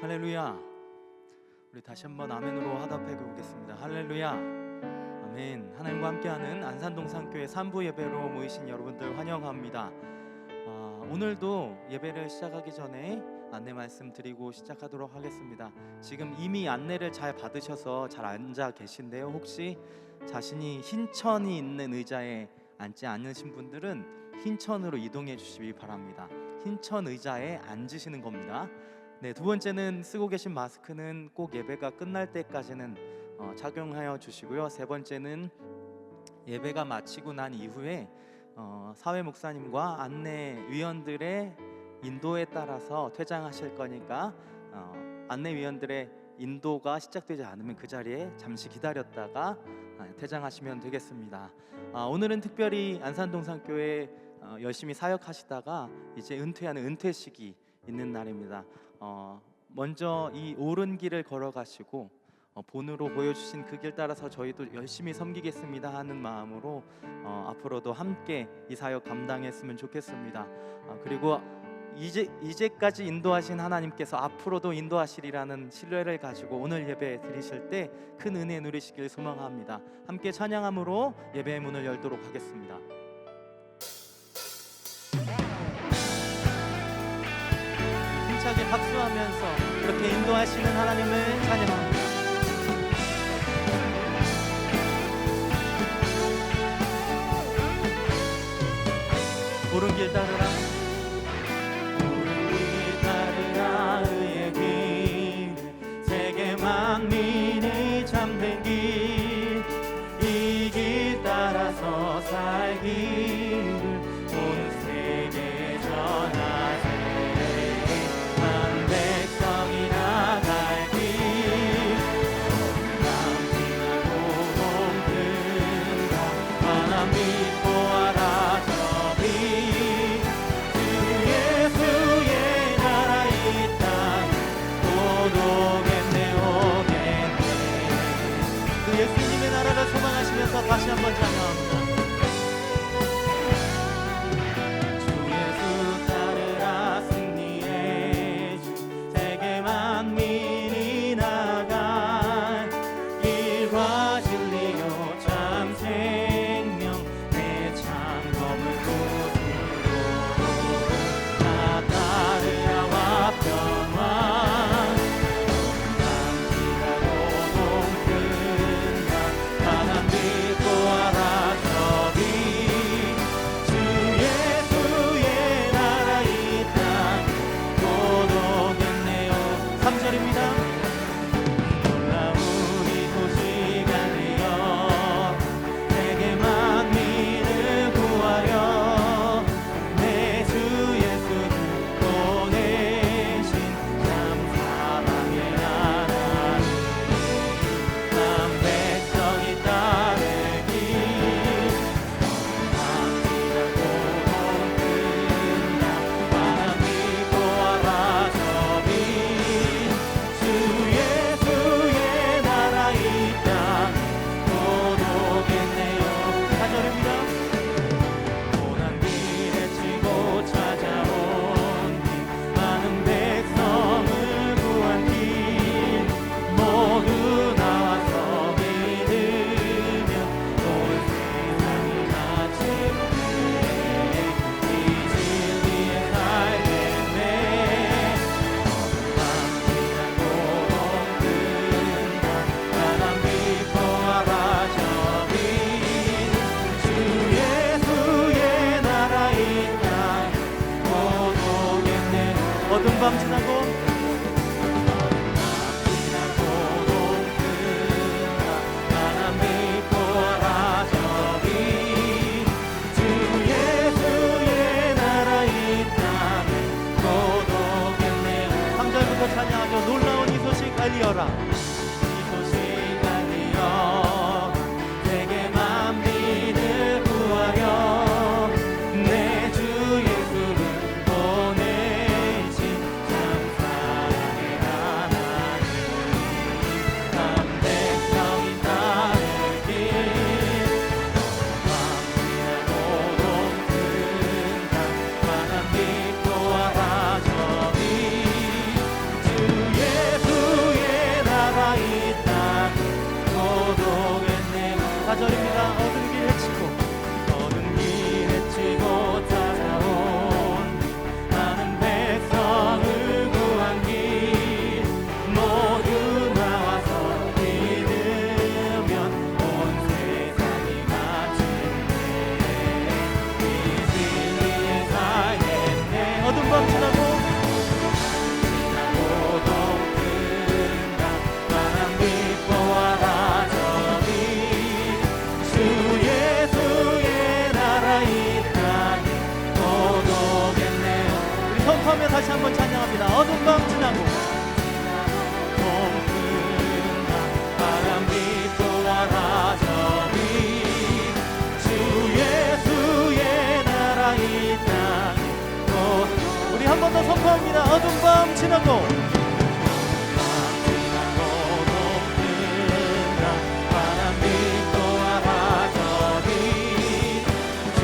할렐루야. 우리 다시 한번 아멘으로 화답해 보겠습니다. 할렐루야. 아멘. 하나님과 함께하는 안산동산교회 3부 예배로 모이신 여러분들 환영합니다. 오늘도 예배를 시작하기 전에 안내 말씀 드리고 시작하도록 하겠습니다. 지금 이미 안내를 잘 받으셔서 잘 앉아 계신데요, 혹시 자신이 흰천이 있는 의자에 앉지 않으신 분들은 흰천으로 이동해 주시기 바랍니다. 흰천 의자에 앉으시는 겁니다. 네, 두 번째는 쓰고 계신 마스크는 꼭 예배가 끝날 때까지는 착용하여 주시고요. 세 번째는 예배가 마치고 난 이후에 사회 목사님과 안내위원들의 인도에 따라서 퇴장하실 거니까 안내위원들의 인도가 시작되지 않으면 그 자리에 잠시 기다렸다가 퇴장하시면 되겠습니다. 오늘은 특별히 안산동산교회 열심히 사역하시다가 이제 은퇴하는 은퇴식이 있는 날입니다. 먼저 이 옳은 길을 걸어가시고 본으로 보여주신 그 길 따라서 저희도 열심히 섬기겠습니다 하는 마음으로 앞으로도 함께 이 사역 감당했으면 좋겠습니다. 그리고 이제까지 인도하신 하나님께서 앞으로도 인도하시리라는 신뢰를 가지고 오늘 예배 드리실 때 큰 은혜 누리시길 소망합니다. 함께 찬양함으로 예배의 문을 열도록 하겠습니다. 힘차게 박수하면서 이렇게 인도하시는 하나님을 찬양합니다. 옳은 길 따르라, 옳은 길 따르라. 의의 길, 세계 만민이 잠든 길, 이 길 따라서 살기를 온 세계 전하세. 한 백성이 나갈 길, 남지나 고동 든다. 하나 믿고 알아 저비, 주 예수의 나라 이 땅 오겠네 오겠네. 그 예수님의 나라를 소망하시면서 다시 한번 찬양합니다. 믿고 알아서 4절입니다. 어두운 길 헤치고 찾아온 많은 백성을 구한 길 모두 나와서 믿으면 온 세상이 마침내 이 진리에 살겠네. 어두운 밤 지나고 동등한 바람 빛과 와라 저기 주 예수의 나라 이 땅에 고독했네요. 우리 선포하며 다시 한번 찬양합니다. 어두운 밤 지나고 동등한 바람 빛과 와라 저기 주 예수의 나라 이 땅에 우리 한 번 더 선포합니다. 어두운 밤 지나고 동등한 바람 빛과 와라 저기 주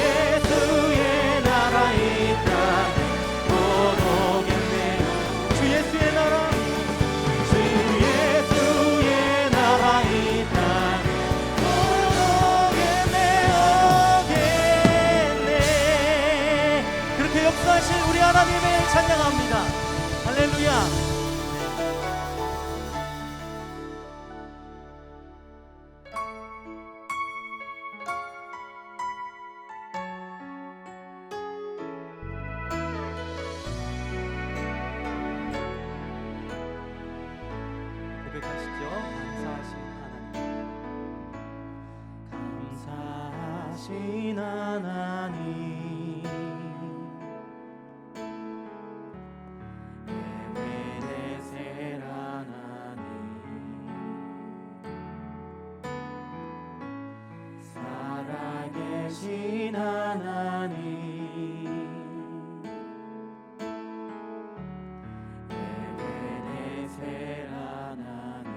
예수의 나라 이 땅에 고독했네요. 주 예수의 나라 주 예수의 나라 이 땅에 고독했네. 그렇게 역사하신 우리 하나님의 찬양합니다. 할렐루야. 고백하시죠. 감사하신 하나님 에베네셀 하나님 살아계신 하나님 에베네셀 하나님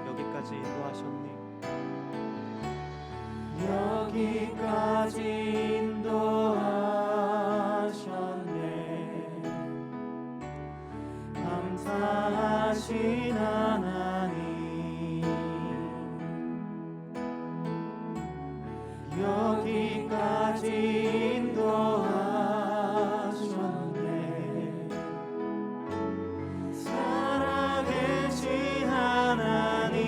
여기까지 인도하셨네. 여기까지 인도하셨네. 감사하신 하나님 여기까지 인도하셨네. 살아계신 하나님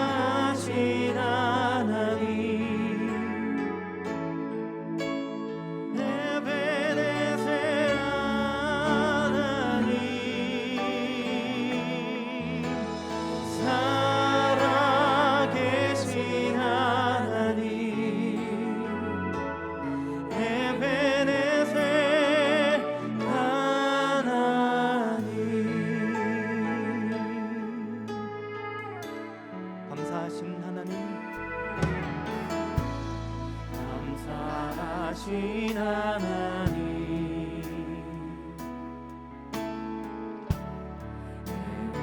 감사하신 하나님 에베네셀 하나님 살아계신 하나님 에베네셀 하나님 감사하신 하나님 감사하신 하나님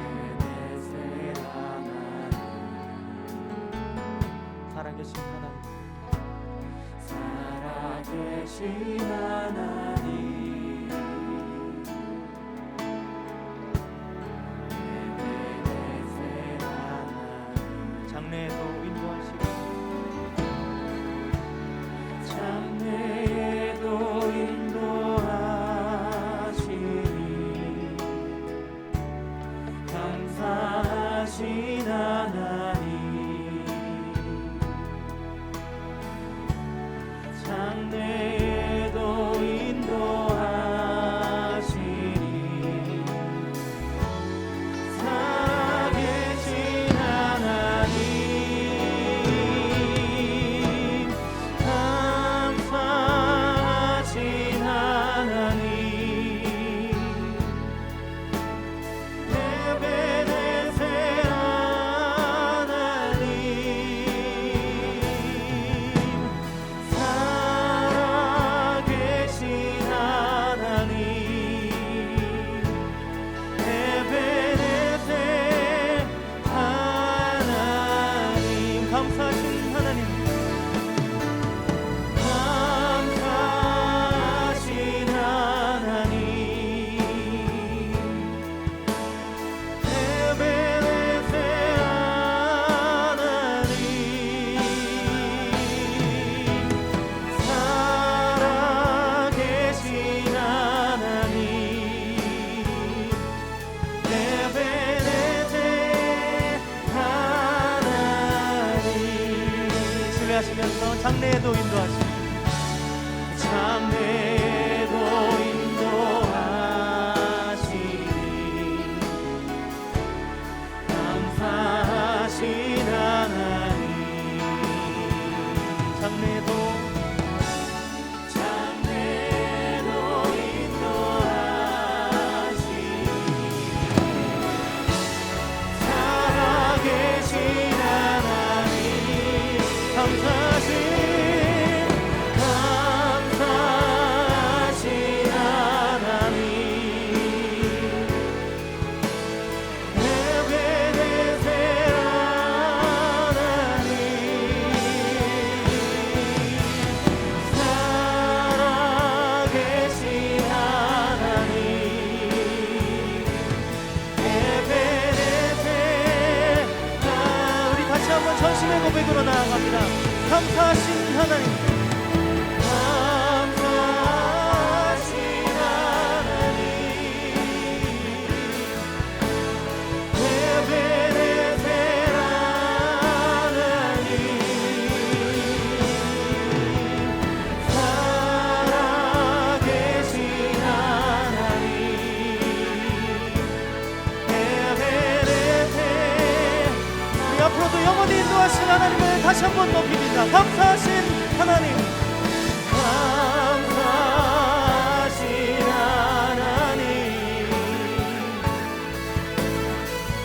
에베네셀 하나님 살아계신 하나님 살아계신 하나님 에베네셀 하나님 장래에도 인도하시고 장래에도 인도하시니 감사하신 하나님 장래에도 인도하시니 살아계신 하나님 믿음의 고백으로 나아갑니다. 감사하신 하나님, 감사하신 하나님, 에베네셀 하나님, 살아계신 하나님, 에베네셀. 우리 앞으로도 영원히 인도하신 하나님을 다시 한번 높입니다. 감사하신 하나님, 감사하신 하나님,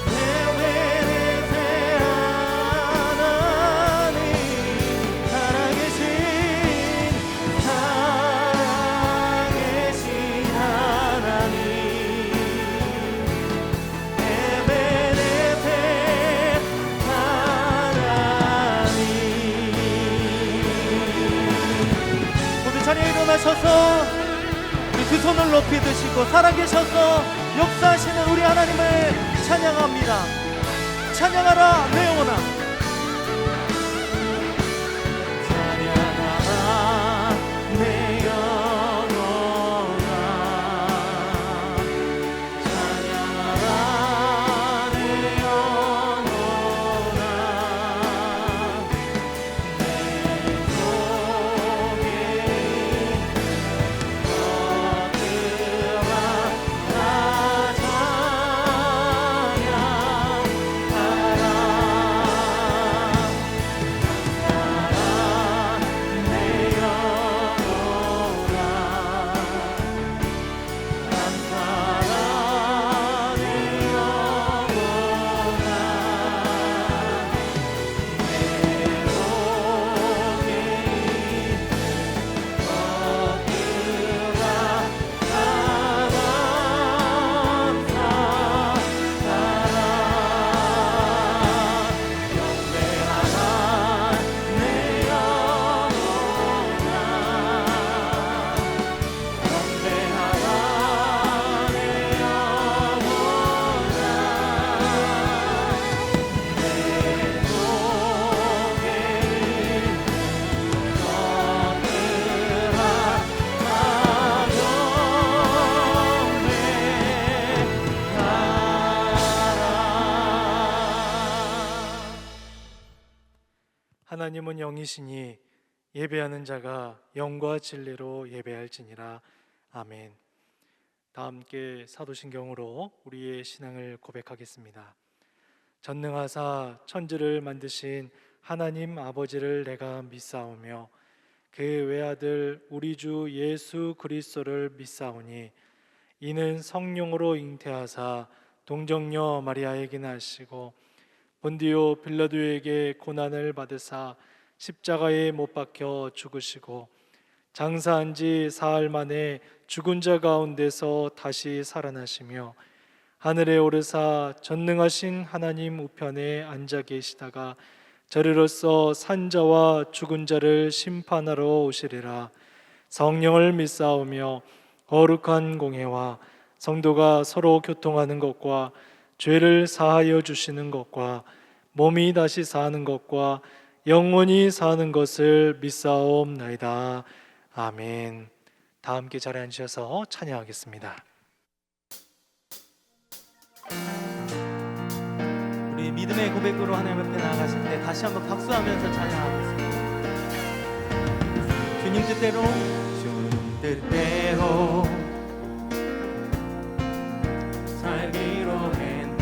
에베네셀 하나님, 살아계신 하나님, 에베네셀 하나님. 모두 자리에 일어나셔서 우리 두 손을 높이 드시고 살아계셔서 역사하시는 우리 하나님을 찬양합니다. 찬양하라 내 영혼아, 찬양하라 내 영혼아, 찬양하라 내 영혼아, 내 속에 거듭아 나 하나님은 영이시니 예배하는 자가 영과 진리로 예배할지니라. 아멘. 다 함께 사도신경으로 우리의 신앙을 고백하겠습니다. 전능하사 천지를 만드신 하나님 아버지를 내가 믿사오며 그 외아들 우리 주 예수 그리스도를 믿사오니 이는 성령으로 잉태하사 동정녀 마리아에게 나시고 본디오 빌라도에게 고난을 받으사 십자가에 못 박혀 죽으시고 장사한 지 사흘 만에 죽은 자 가운데서 다시 살아나시며 하늘에 오르사 전능하신 하나님 우편에 앉아 계시다가 저리로서 산자와 죽은 자를 심판하러 오시리라. 성령을 믿사오며 거룩한 공회와 성도가 서로 교통하는 것과 죄를 사하여 주시는 것과 몸이 다시 사는 것과 영원히 사는 것을 믿사옵나이다. 아멘. 다 함께 자리에 앉으셔서 찬양하겠습니다. 우리 믿음의 고백으로 하나님 앞에 나아가실 때 다시 한번 박수하면서 찬양하겠습니다. 주님 뜻대로, 주님 뜻대로 살기로 했네.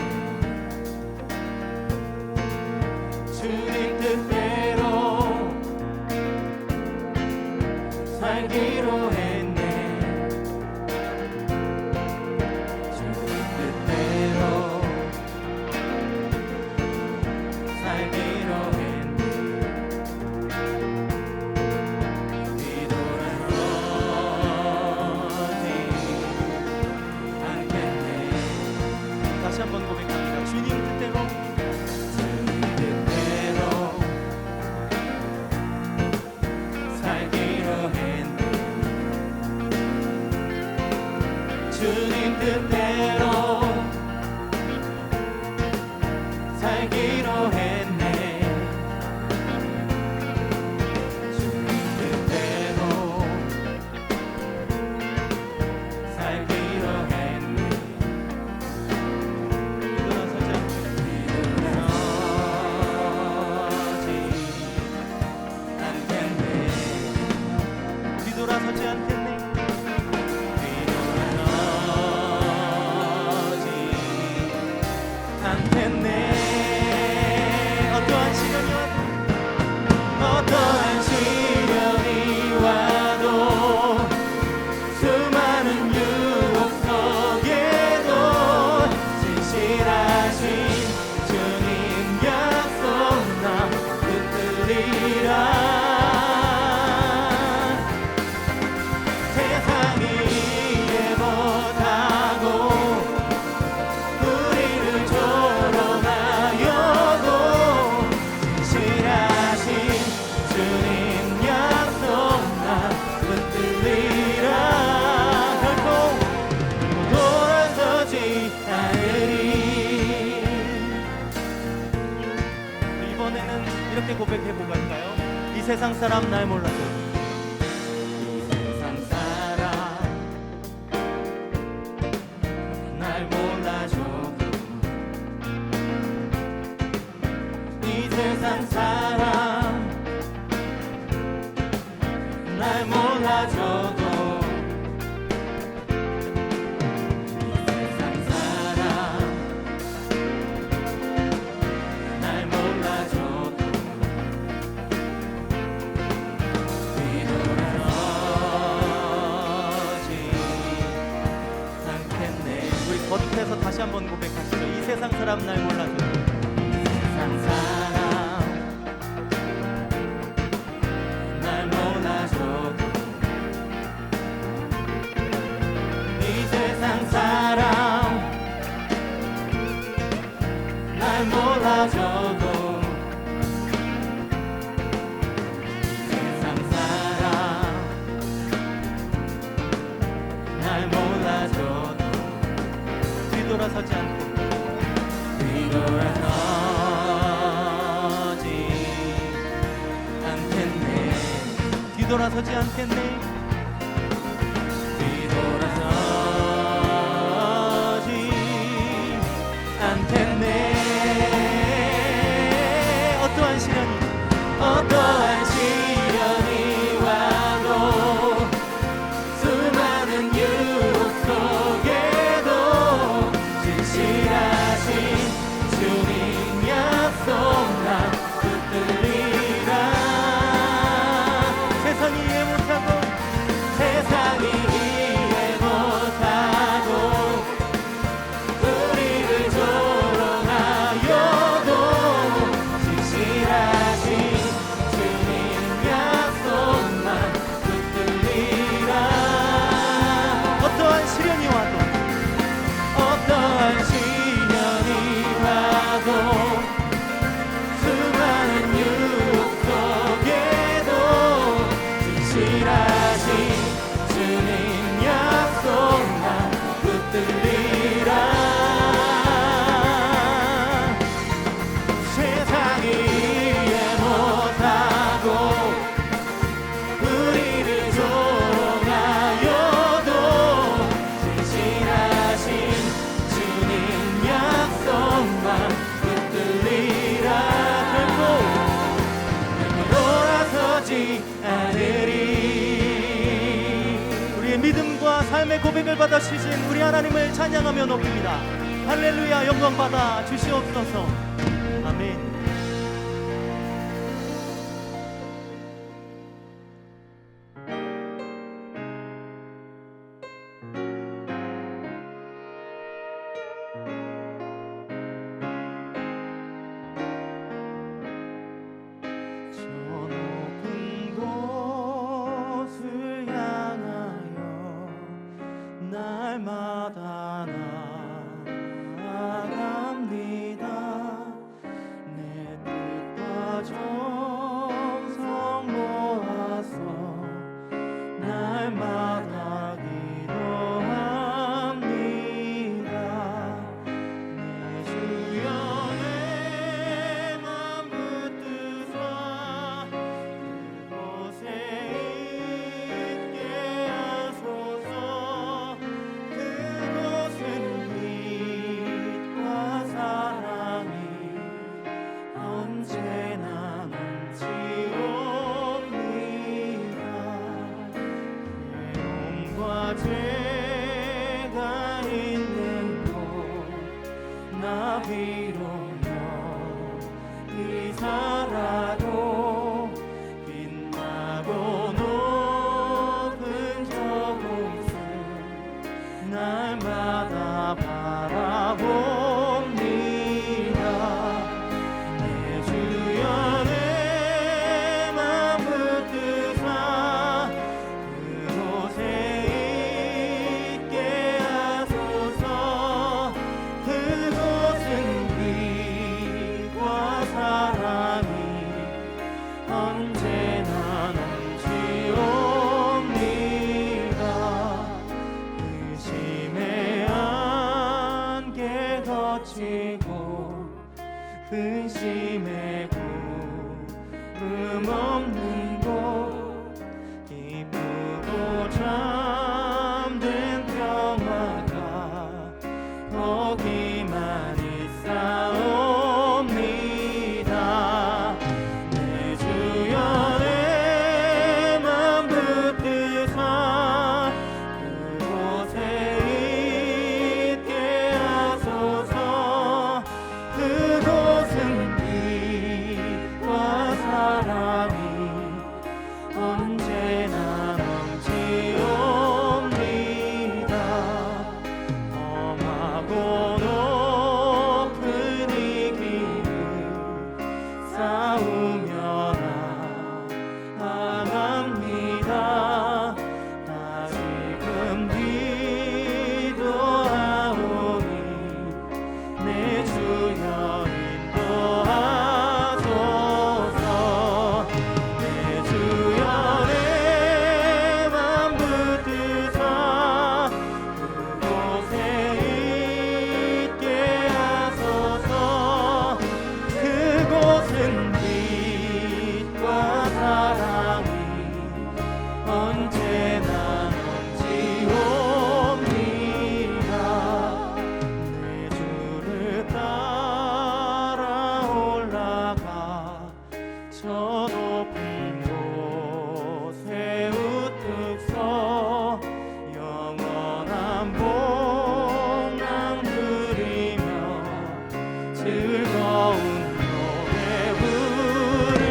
주님 뜻대로 살기로 했네. 주님 뜻대로 살기로 했네. 뒤돌아서지 않겠네. 다시 한번 고백합니다. 주님 뜻대로, 주님 뜻대로 살기로 했네. 주님 뜻대로 살기로 했네. 함께 고백해 볼까요? 이 세상 사람 날 몰라도, 이 세상 사람 날 몰라줘도, 이 세상 사람 날 몰라줘도, 겉에서 다시 한번 고백하시죠. 이 세상 사람 날 몰라줘도, 이 세상 사람 날 몰라줘도, 이 세상 사람 날 몰라줘도, 이 세상 사람 날 몰라줘도 뒤돌아서지 않고, 뒤돌아서지 않겠네, 뒤돌아서지 않겠네. 어떠한 시련이 와도, 수많은 유혹 속에도 진실하신 주님 약속 난 붙들리라. 세상이 이해 못하고, 세상이 이해 못하고 우리를 조롱하여도 진실하신 주님 약속만 붙들리라. 어떠한 시련이 와도, 어떠한 시련이 와도, 수많은 유혹 속에도 진실하신 주님 약속만 붙들리라. 세상이 이해 못하고 우리를 조롱하여도 진실하신 주님 약속만 붙들리라. 결코 돌아서지 않으리. 우리의 믿음과 삶의 고백을 받아 주신 우리 하나님을 찬양하며 높입니다. 할렐루야. 영광 받아 주시옵소서. 아멘. 저 높은 곳을 향하여 날마다 나아갑니다. 내 뜻과 정성 모아서 날마다 기도합니다. 내 주여 내 맘 붙드사 그곳에 있게 하소서. 그곳은 빛과 사랑이 언제나 넘치옵니다. 괴로움과 죄가 있는 곳 나 비로며 이 살아도 빛나고 높은 저곳을 날마다 바라봅니다. 내 주여 내 맘 붙드사 그곳에 있게 하소서. 그곳은 빛과 사랑이 언제나 넘치옵니다. 의심의 안개 거치고 근심의 흠 없는 곳 기쁘고 참된 평화가 거기만 있사옵니다. 내 주여 내 맘 붙드사 그곳에 있게 하소서. 그곳은 빛과 사랑이 언제나 넘치옵니다. 험하고 높은 이 길을 싸우며 나아갑니다. 다시금 기도하오니 내 주여 인도하소서. 내 주여 내 맘 붙드사 그곳에 있게 하소서. 그곳은 빛과 사랑이 언제나 넘치옵니다. 내 주를 따라 올라가 저 높은 곳에 우뚝 서 영원한 복랑 누리며 즐거운 노래 부르리.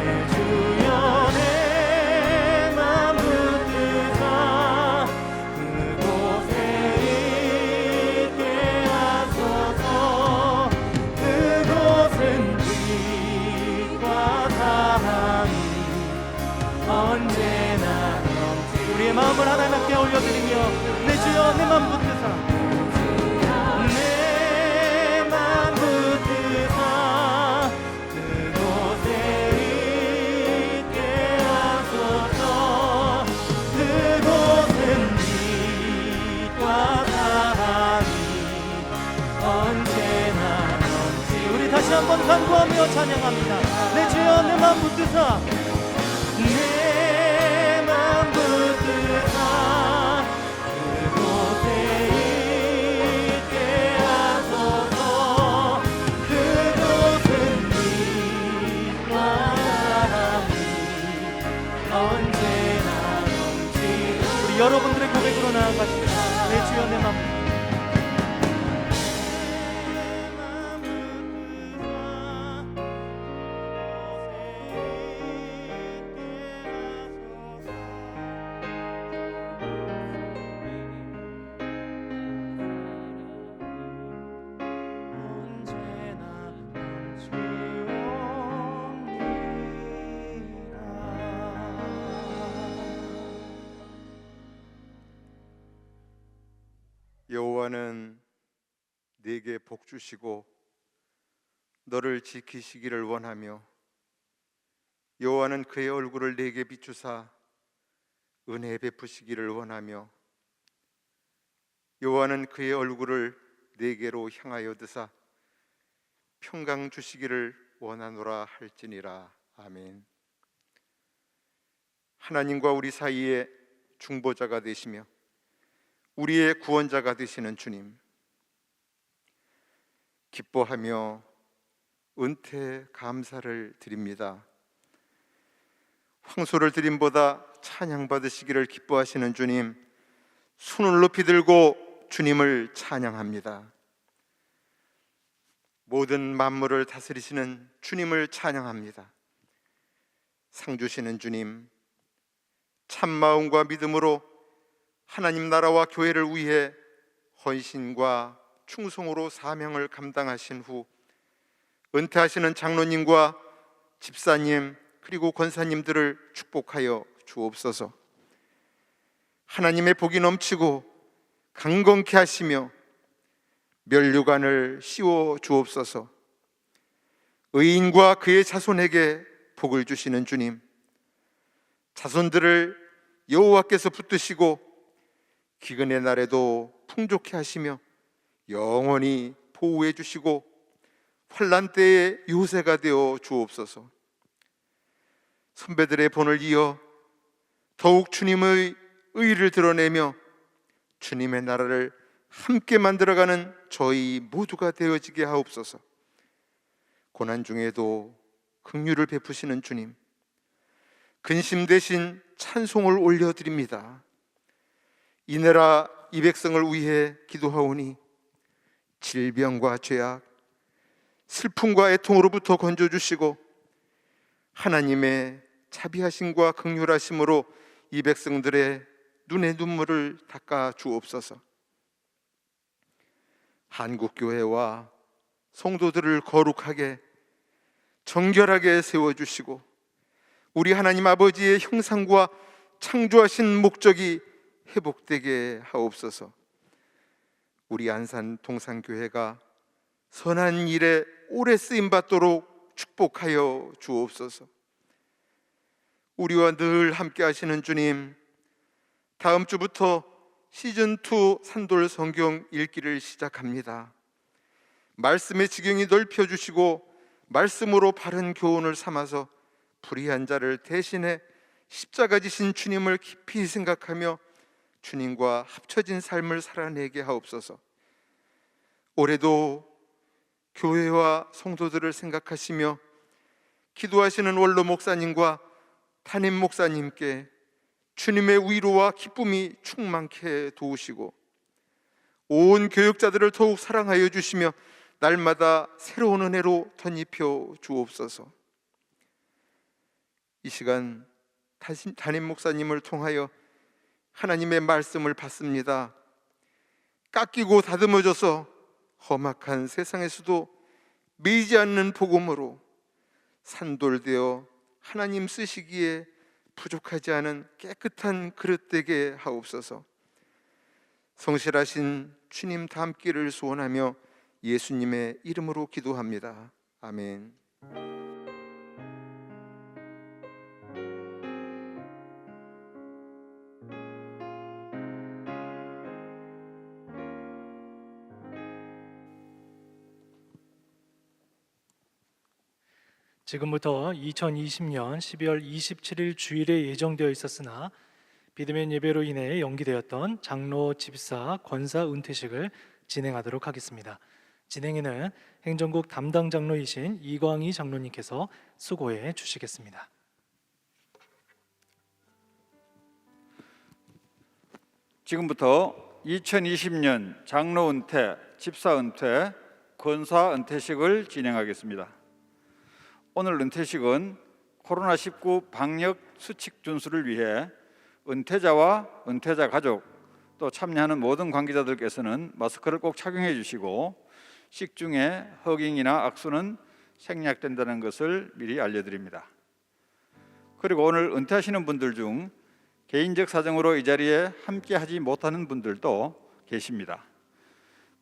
내 주여 내 맘 붙드사 그곳에 있게 하소서. 그곳은 빛과 사랑이 언제나 넘치. 우리의 마음을 하나님 앞에 올려드리며 내 주여 내 맘 붙드사 내 맘 붙드사 그곳에 있게 하소서. 그곳은 빛과 사랑이 언제나 넘치. 우리 다시 한번 간구하며 찬양합니다. 내 주여 내 맘 붙드사 내 맘 붙드사 그곳에 있게 하소서. 그곳은 빛과 사랑이 언제나 넘치. 우리 여러분들의 고백으로 나아가십니다. 내 주여 내 맘 여호와는 네게 복 주시고 너를 지키시기를 원하며 여호와는 그의 얼굴을 네게 비추사 은혜 베푸시기를 원하며 여호와는 그의 얼굴을 네게로 향하여 드사 평강 주시기를 원하노라 할지니라. 아멘. 하나님과 우리 사이에 중보자가 되시며 우리의 구원자가 되시는 주님, 기뻐하며 은퇴 감사를 드립니다. 황소를 드림보다 찬양 받으시기를 기뻐하시는 주님, 손을 높이 들고 주님을 찬양합니다. 모든 만물을 다스리시는 주님을 찬양합니다. 상 주시는 주님, 참마음과 믿음으로 하나님 나라와 교회를 위해 헌신과 충성으로 사명을 감당하신 후 은퇴하시는 장로님과 집사님 그리고 권사님들을 축복하여 주옵소서. 하나님의 복이 넘치고 강건케 하시며 면류관을 씌워 주옵소서. 의인과 그의 자손에게 복을 주시는 주님, 자손들을 여호와께서 붙드시고 기근의 날에도 풍족케 하시며 영원히 보호해 주시고 환난 때의 요새가 되어 주옵소서. 선배들의 본을 이어 더욱 주님의 의를 드러내며 주님의 나라를 함께 만들어가는 저희 모두가 되어지게 하옵소서. 고난 중에도 긍휼을 베푸시는 주님, 근심 대신 찬송을 올려드립니다. 이 나라 이 백성을 위해 기도하오니 질병과 죄악, 슬픔과 애통으로부터 건져주시고 하나님의 자비하심과 긍휼하심으로 이 백성들의 눈의 눈물을 닦아 주옵소서. 한국교회와 성도들을 거룩하게 정결하게 세워주시고 우리 하나님 아버지의 형상과 창조하신 목적이 회복되게 하옵소서. 우리 안산 동산교회가 선한 일에 오래 쓰임받도록 축복하여 주옵소서. 우리와 늘 함께 하시는 주님, 다음 주부터 시즌2 산돌 성경 읽기를 시작합니다. 말씀의 지경이 넓혀주시고 말씀으로 바른 교훈을 삼아서 불의한 자를 대신해 십자가 지신 주님을 깊이 생각하며 주님과 합쳐진 삶을 살아내게 하옵소서. 올해도 교회와 성도들을 생각하시며 기도하시는 원로 목사님과 담임 목사님께 주님의 위로와 기쁨이 충만케 도우시고 온 교역자들을 더욱 사랑하여 주시며 날마다 새로운 은혜로 덧입혀 주옵소서. 이 시간 담임 목사님을 통하여 하나님의 말씀을 받습니다. 깎이고 다듬어져서 험악한 세상에서도 매이지 않는 복음으로 산돌되어 하나님 쓰시기에 부족하지 않은 깨끗한 그릇 되게 하옵소서. 성실하신 주님 닮기를 소원하며 예수님의 이름으로 기도합니다. 아멘. 지금부터 2020년 12월 27일 주일에 예정되어 있었으나 비대면 예배로 인해 연기되었던 장로 집사 권사 은퇴식을 진행하도록 하겠습니다. 진행에는 행정국 담당 장로이신 이광희 장로님께서 수고해 주시겠습니다. 지금부터 2020년 장로 은퇴, 집사 은퇴, 권사 은퇴식을 진행하겠습니다. 오늘 은퇴식은 코로나19 방역 수칙 준수를 위해 은퇴자와 은퇴자 가족 또 참여하는 모든 관계자들께서는 마스크를 꼭 착용해 주시고 식중에 허깅이나 악수는 생략된다는 것을 미리 알려드립니다. 그리고 오늘 은퇴하시는 분들 중 개인적 사정으로 이 자리에 함께 하지 못하는 분들도 계십니다.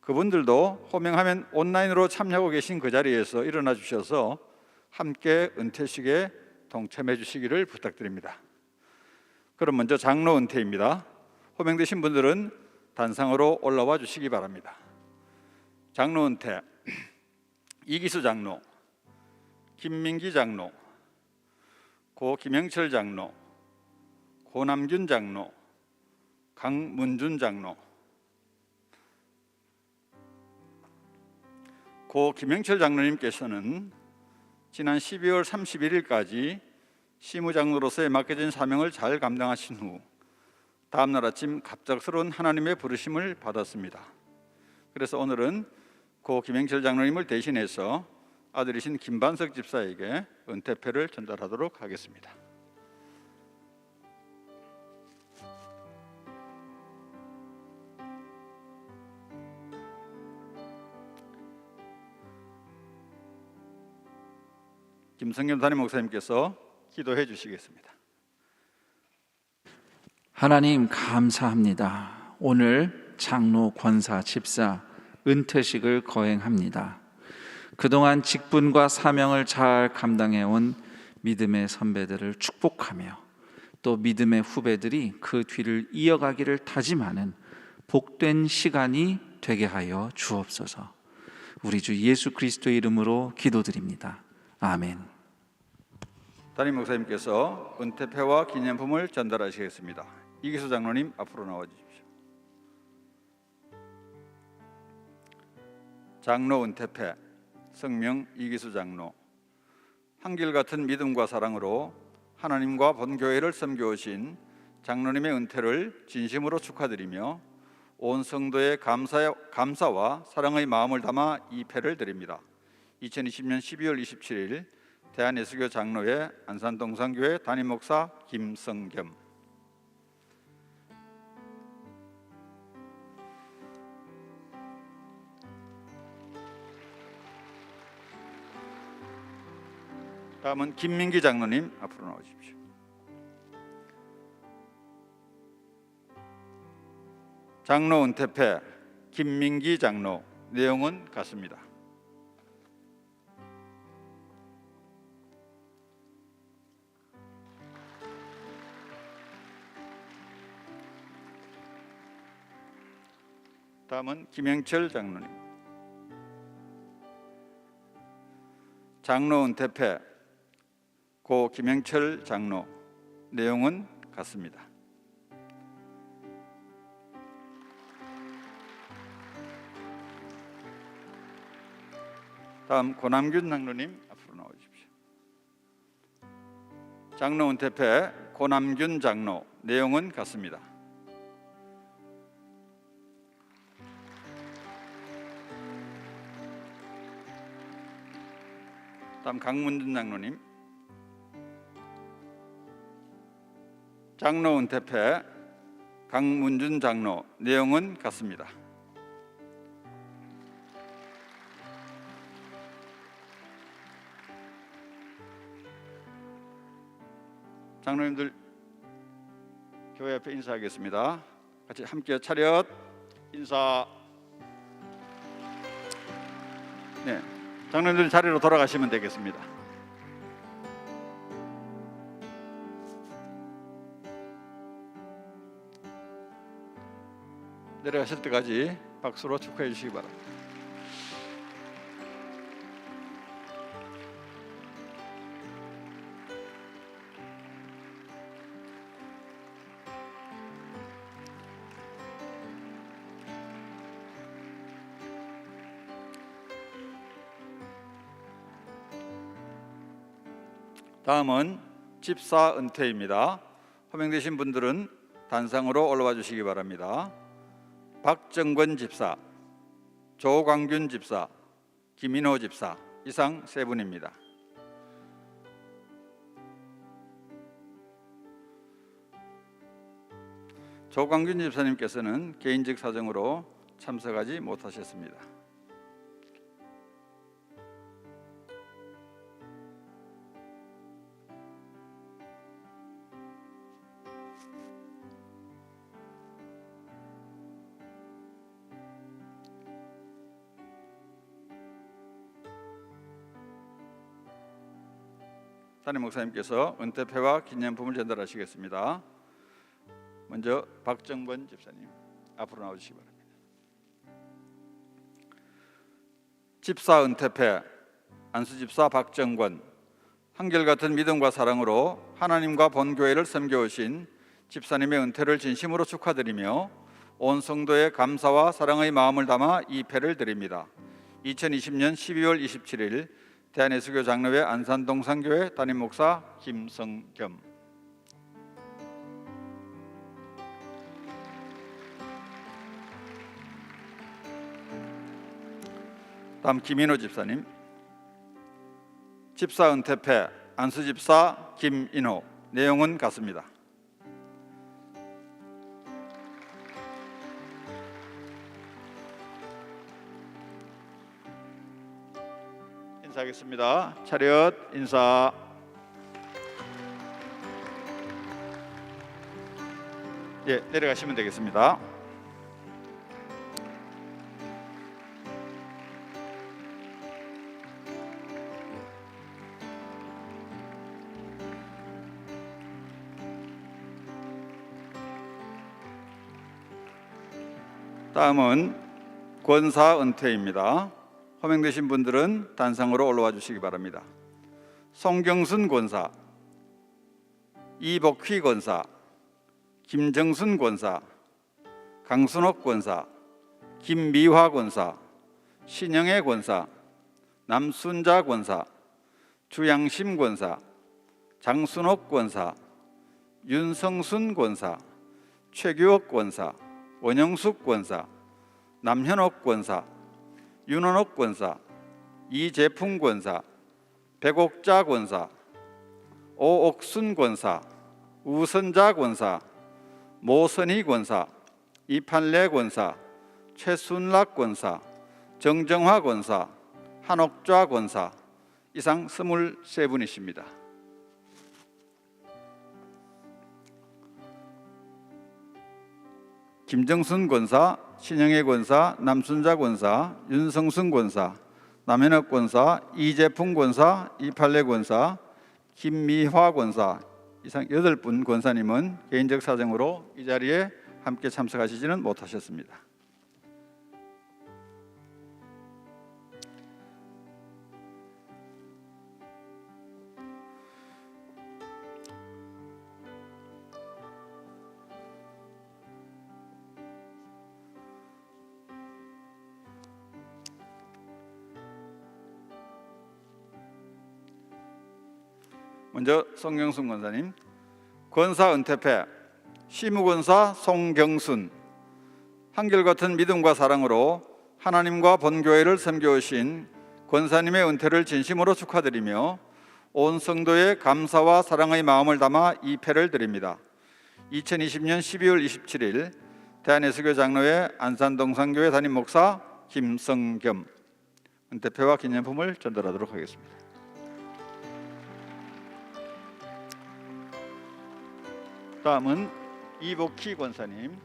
그분들도 호명하면 온라인으로 참여하고 계신 그 자리에서 일어나 주셔서 함께 은퇴식에 동참해 주시기를 부탁드립니다. 그럼 먼저 장로 은퇴입니다. 호명되신 분들은 단상으로 올라와 주시기 바랍니다. 장로 은퇴 이기수 장로, 김민기 장로, 고 김영철 장로, 고남균 장로, 강문준 장로. 고 김영철 장로님께서는 지난 12월 31일까지 시무장로로서의 맡겨진 사명을 잘 감당하신 후 다음 날 아침 갑작스러운 하나님의 부르심을 받았습니다. 그래서 오늘은 고 김영철 장로님을 대신해서 아들이신 김반석 집사에게 은퇴패를 전달하도록 하겠습니다. 김성겸 담임 목사님께서 기도해 주시겠습니다. 하나님 감사합니다. 오늘 장로, 권사, 집사 은퇴식을 거행합니다. 그동안 직분과 사명을 잘 감당해온 믿음의 선배들을 축복하며 또 믿음의 후배들이 그 뒤를 이어가기를 다짐하는 복된 시간이 되게 하여 주옵소서. 우리 주 예수 그리스도의 이름으로 기도드립니다. 아멘. 담임 목사님께서 은퇴패와 기념품을 전달하시겠습니다. 이기수 장로님 앞으로 나와 주십시오. 장로 은퇴패, 성명 이기수 장로. 한결같은 믿음과 사랑으로 하나님과 본교회를 섬겨오신 장로님의 은퇴를 진심으로 축하드리며 온 성도의 감사와 사랑의 마음을 담아 이 패를 드립니다. 2020년 12월 27일 대한예수교 장로회 안산동산교회 담임목사 김성겸. 다음은 김민기 장로님 앞으로 나오십시오. 장로 은퇴패 김민기 장로. 내용은 같습니다. 다음은 김영철 장로님. 장로 은퇴패 고 김영철 장로. 내용은 같습니다. 다음 고남균 장로님 앞으로 나오십시오. 장로 은퇴패 고남균 장로. 내용은 같습니다. 다음 강문준 장로님. 장로 은퇴패 강문준 장로. 내용은 같습니다. 장로님들 교회 앞에 인사하겠습니다. 같이 함께 차렷 인사. 네, 장로님들 자리로 돌아가시면 되겠습니다. 내려가실 때까지 박수로 축하해 주시기 바랍니다. 다음은 집사 은퇴입니다. 호명되신 분들은 단상으로 올라와 주시기 바랍니다. 박정권 집사, 조광균 집사, 김인호 집사, 이상 세 분입니다. 조광균 집사님께서는 개인적 사정으로 참석하지 못하셨습니다. 담임 목사님께서 은퇴패와 기념품을 전달하시겠습니다. 먼저 박정권 집사님 앞으로 나와주시기 바랍니다. 집사 은퇴패 안수집사 박정권. 한결같은 믿음과 사랑으로 하나님과 본교회를 섬겨오신 집사님의 은퇴를 진심으로 축하드리며 온 성도의 감사와 사랑의 마음을 담아 이 패를 드립니다. 2020년 12월 27일 대한예수교 장로회 안산동산교회 담임목사 김성겸. 다음 김인호 집사님. 집사 은퇴패 안수집사 김인호. 내용은 같습니다. 인사하겠습니다. 차렷 인사. 예, 내려가시면 되겠습니다. 다음은 권사 은퇴입니다. 호명되신 분들은 단상으로 올라와 주시기 바랍니다. 송경순 권사, 이복휘 권사, 김정순 권사, 강순옥 권사, 김미화 권사, 신영애 권사, 남순자 권사, 주양심 권사, 장순옥 권사, 윤성순 권사, 최규옥 권사, 원영숙 권사, 남현옥 권사, 윤원옥 권사, 이재풍 권사, 백옥자 권사, 오옥순 권사, 우선자 권사, 모선희 권사, 이판래 권사, 최순락 권사, 정정화 권사, 한옥좌 권사, 이상 23분이십니다. 김정순 권사, 신영애 권사, 남순자 권사, 윤성순 권사, 남현옥 권사, 이재풍 권사, 이팔래 권사, 김미화 권사, 이상 8분 권사님은 개인적 사정으로 이 자리에 함께 참석하시지는 못하셨습니다. 먼저 송경순 권사님, 권사 은퇴패, 시무권사 송경순, 한결같은 믿음과 사랑으로 하나님과 본교회를 섬겨오신 권사님의 은퇴를 진심으로 축하드리며 온 성도의 감사와 사랑의 마음을 담아 이 패를 드립니다. 2020년 12월 27일 대한예수교 장로회 안산동산교회 담임 목사 김성겸, 은퇴패와 기념품을 전달하도록 하겠습니다. 다음은 이복희 권사님,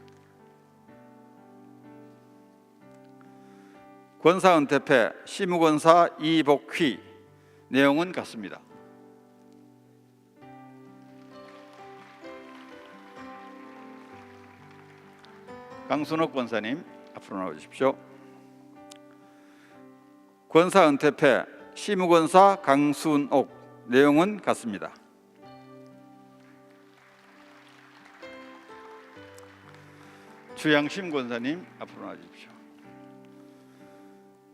권사 은퇴패 시무권사 이복희, 내용은 같습니다. 강순옥 권사님 앞으로 나와주십시오. 권사 은퇴패 시무권사 강순옥, 내용은 같습니다. 주양심 권사님 앞으로 나와주십시오.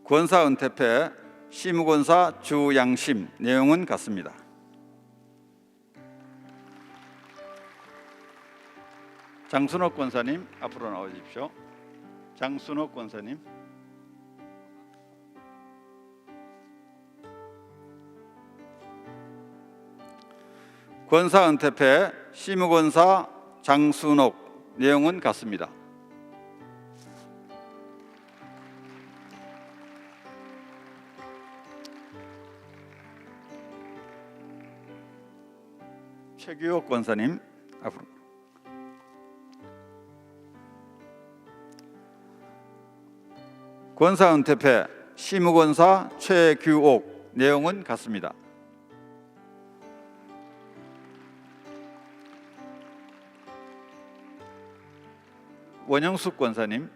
권사 은퇴패 시무권사 주양심, 내용은 같습니다. 장순옥 권사님 앞으로 나와주십시오. 장순옥 권사님, 권사 은퇴패 시무권사 장순옥, 내용은 같습니다. 최규옥 권사님 앞으로. 권사 은퇴패 시무권사 최규옥, 내용은 같습니다. 원영숙 권사님,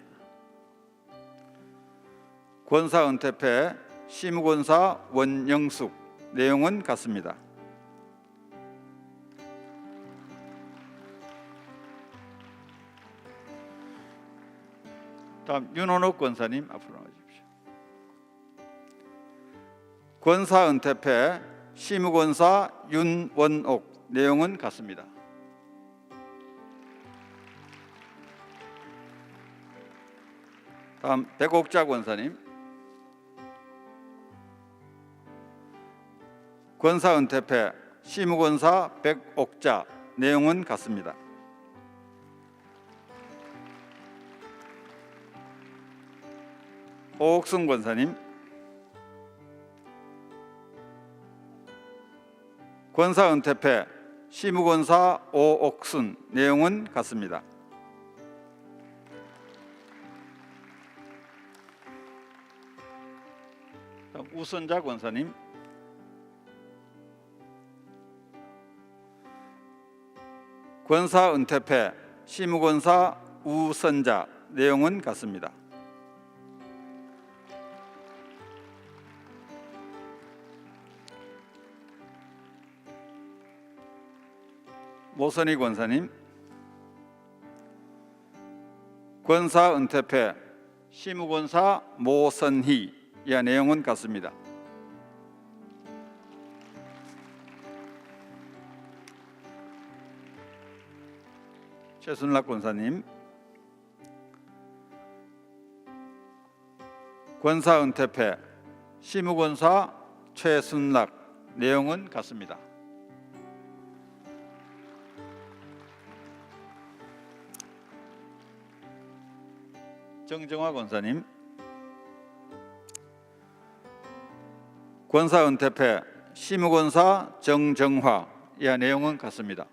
권사 은퇴패 시무권사 원영숙, 내용은 같습니다. 다음 윤원옥 권사님 앞으로 나와주십시오. 권사 은퇴패 시무권사 윤원옥, 내용은 같습니다. 다음 백옥자 권사님, 권사 은퇴패 시무권사 백옥자, 내용은 같습니다. 오옥순 권사님, 권사 은퇴패 시무권사 오옥순, 내용은 같습니다. 우선자 권사님, 권사 은퇴패 시무권사 우선자, 내용은 같습니다. 모선희 권사님, 권사 은퇴패 시무권사 모선희. 이 내용은 같습니다. 최순락 권사님, 권사 은퇴패 시무권사 최순락. 내용은 같습니다. 정정화 권사님, 권사 은퇴패 시무권사 정정화. 이 내용은 같습니다.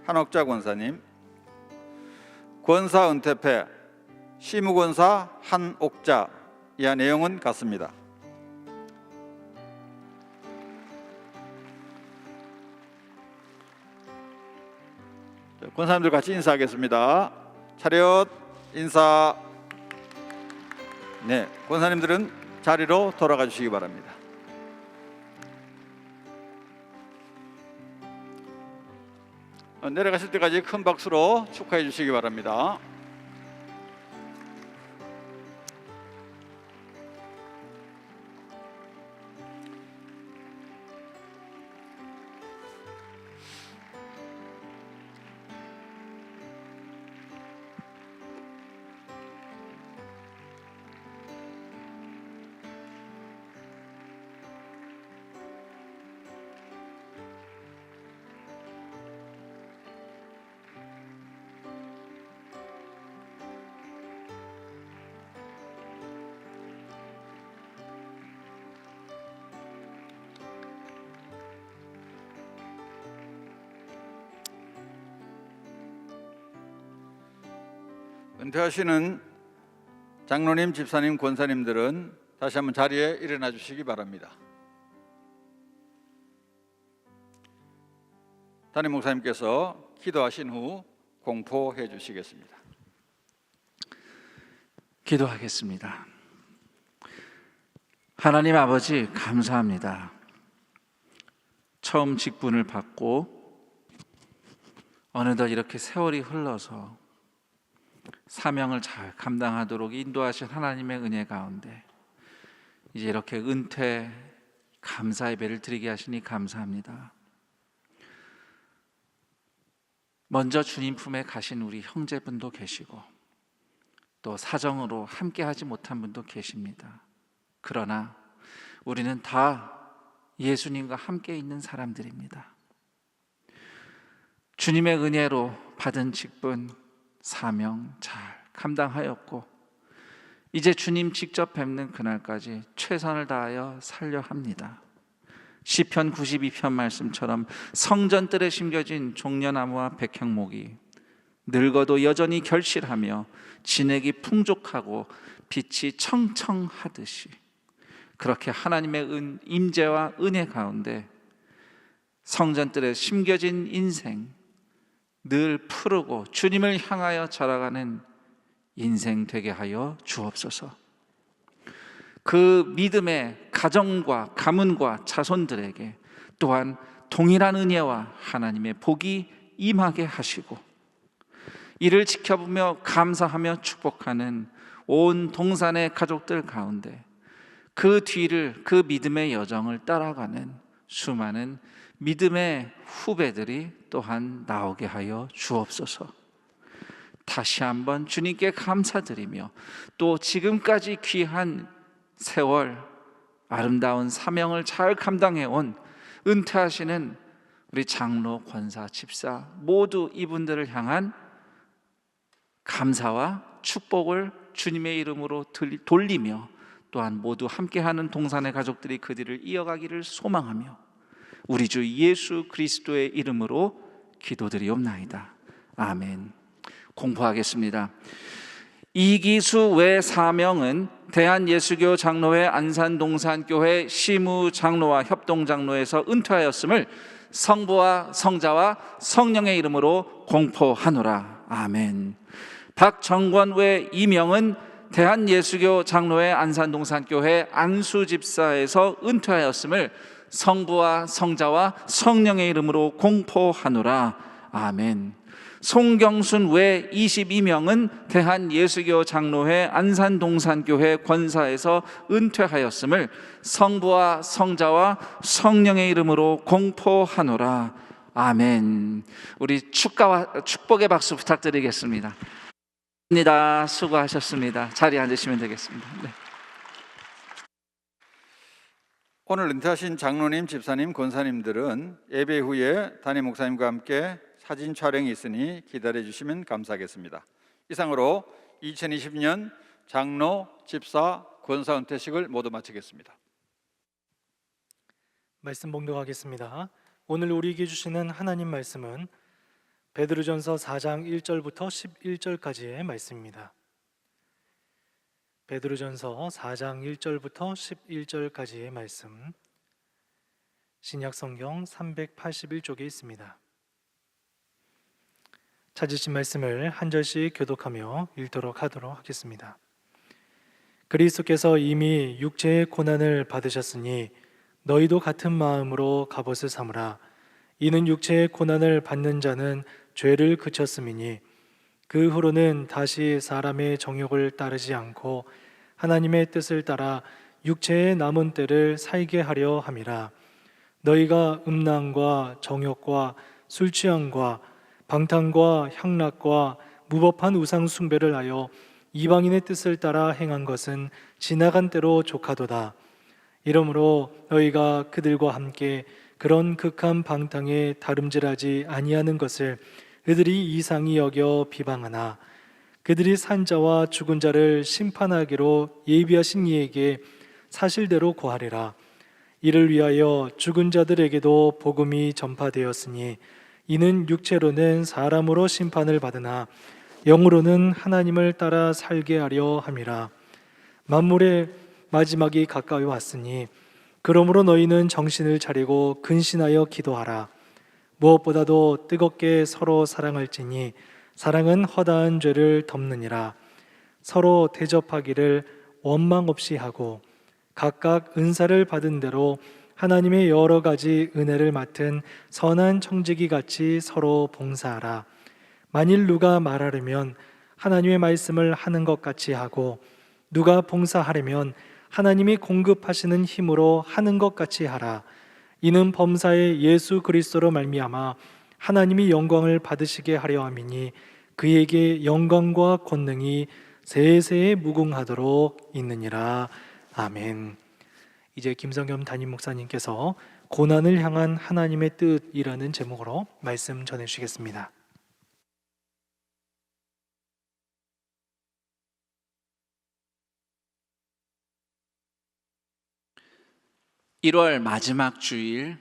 한옥자 권사님, 권사 은퇴패 시무권사 한옥자. 이 내용은 같습니다. 권사님들 같이 인사하겠습니다. 차렷 인사. 네, 권사님들은 자리로 돌아가 주시기 바랍니다. 내려가실 때까지 큰 박수로 축하해 주시기 바랍니다. 은퇴하시는 장로님, 집사님, 권사님들은 다시 한번 자리에 일어나 주시기 바랍니다. 담임 목사님께서 기도하신 후 공포해 주시겠습니다. 기도하겠습니다. 하나님 아버지, 감사합니다. 처음 직분을 받고 어느덧 이렇게 세월이 흘러서 사명을 잘 감당하도록 인도하신 하나님의 은혜 가운데 이제 이렇게 은퇴 감사 예배를 드리게 하시니 감사합니다. 먼저 주님 품에 가신 우리 형제분도 계시고 또 사정으로 함께하지 못한 분도 계십니다. 그러나 우리는 다 예수님과 함께 있는 사람들입니다. 주님의 은혜로 받은 직분, 사명 잘 감당하였고 이제 주님 직접 뵙는 그날까지 최선을 다하여 살려 합니다. 시편 92편 말씀처럼 성전뜰에 심겨진 종려나무와 백향목이 늙어도 여전히 결실하며 진액이 풍족하고 빛이 청청하듯이 그렇게 하나님의 임재와 은혜 가운데 성전뜰에 심겨진 인생 늘 푸르고 주님을 향하여 자라가는 인생 되게 하여 주옵소서. 그 믿음의 가정과 가문과 자손들에게 또한 동일한 은혜와 하나님의 복이 임하게 하시고 이를 지켜보며 감사하며 축복하는 온 동산의 가족들 가운데 그 뒤를 그 믿음의 여정을 따라가는 수많은 믿음의 후배들이 또한 나오게 하여 주옵소서. 다시 한번 주님께 감사드리며 또 지금까지 귀한 세월 아름다운 사명을 잘 감당해온 은퇴하시는 우리 장로, 권사, 집사 모두 이분들을 향한 감사와 축복을 주님의 이름으로 돌리며 또한 모두 함께하는 동산의 가족들이 그 뒤를 이어가기를 소망하며 우리 주 예수 그리스도의 이름으로 기도드리옵나이다. 아멘. 공포하겠습니다. 이기수 외 사명은 대한예수교 장로회 안산동산교회 시무장로와 협동장로에서 은퇴하였음을 성부와 성자와 성령의 이름으로 공포하노라. 아멘. 박정권 외 이명은 대한예수교 장로회 안산동산교회 안수집사에서 은퇴하였음을 성부와 성자와 성령의 이름으로 공포하노라. 아멘. 송경순 외 22명은 대한예수교 장로회 안산동산교회 권사에서 은퇴하였음을 성부와 성자와 성령의 이름으로 공포하노라. 아멘. 우리 축복의 박수 부탁드리겠습니다. 수고하셨습니다. 자리에 앉으시면 되겠습니다. 네. 오늘 은퇴하신 장로님, 집사님, 권사님들은 예배 후에 담임 목사님과 함께 사진 촬영이 있으니 기다려 주시면 감사하겠습니다. 이상으로 2020년 장로, 집사, 권사 은퇴식을 모두 마치겠습니다. 말씀 봉독하겠습니다. 오늘 우리에게 주시는 하나님 말씀은 베드로전서 4장 1절부터 11절까지의 말씀입니다. 베드로전서 4장 1절부터 11절까지의 말씀, 신약성경 381쪽에 있습니다. 찾으신 말씀을 한 절씩 교독하며 읽도록 하도록 하겠습니다. 그리스도께서 이미 육체의 고난을 받으셨으니 너희도 같은 마음으로 갑옷을 삼으라. 이는 육체의 고난을 받는 자는 죄를 그쳤음이니 그 후로는 다시 사람의 정욕을 따르지 않고 하나님의 뜻을 따라 육체의 남은 때를 살게 하려 함이라. 너희가 음란과 정욕과 술 취함과 방탕과 향락과 무법한 우상 숭배를 하여 이방인의 뜻을 따라 행한 것은 지나간 때로 족하도다. 이러므로 너희가 그들과 함께 그런 극한 방탕에 다름질하지 아니하는 것을 그들이 이상히 여겨 비방하나 그들이 산 자와 죽은 자를 심판하기로 예비하신 이에게 사실대로 고하리라. 이를 위하여 죽은 자들에게도 복음이 전파되었으니 이는 육체로는 사람으로 심판을 받으나 영으로는 하나님을 따라 살게 하려 함이라. 만물의 마지막이 가까이 왔으니 그러므로 너희는 정신을 차리고 근신하여 기도하라. 무엇보다도 뜨겁게 서로 사랑할지니 사랑은 허다한 죄를 덮느니라. 서로 대접하기를 원망 없이 하고 각각 은사를 받은 대로 하나님의 여러 가지 은혜를 맡은 선한 청지기 같이 서로 봉사하라. 만일 누가 말하려면 하나님의 말씀을 하는 것 같이 하고 누가 봉사하려면 하나님이 공급하시는 힘으로 하는 것 같이 하라. 이는 범사의 예수 그리스도로 말미암아 하나님이 영광을 받으시게 하려 함이니 그에게 영광과 권능이 세세에 무궁하도록 있느니라. 아멘. 이제 김성겸 담임 목사님께서 고난을 향한 하나님의 뜻이라는 제목으로 말씀 전해주시겠습니다. 1월 마지막 주일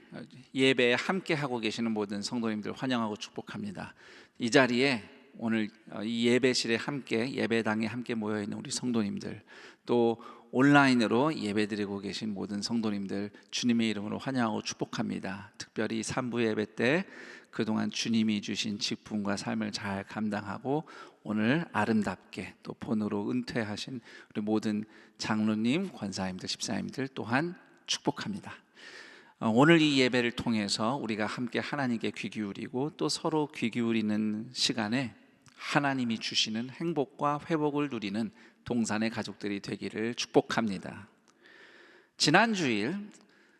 예배에 함께 하고 계시는 모든 성도님들 환영하고 축복합니다. 이 자리에 오늘 이 예배실에 함께 예배당에 함께 모여 있는 우리 성도님들, 또 온라인으로 예배드리고 계신 모든 성도님들 주님의 이름으로 환영하고 축복합니다. 특별히 3부 예배 때 그동안 주님이 주신 직분과 삶을 잘 감당하고 오늘 아름답게 또 본으로 은퇴하신 우리 모든 장로님, 권사님들, 집사님들 또한 축복합니다. 오늘 이 예배를 통해서 우리가 함께 하나님께 귀 기울이고 또 서로 귀 기울이는 시간에 하나님이 주시는 행복과 회복을 누리는 동산의 가족들이 되기를 축복합니다. 지난 주일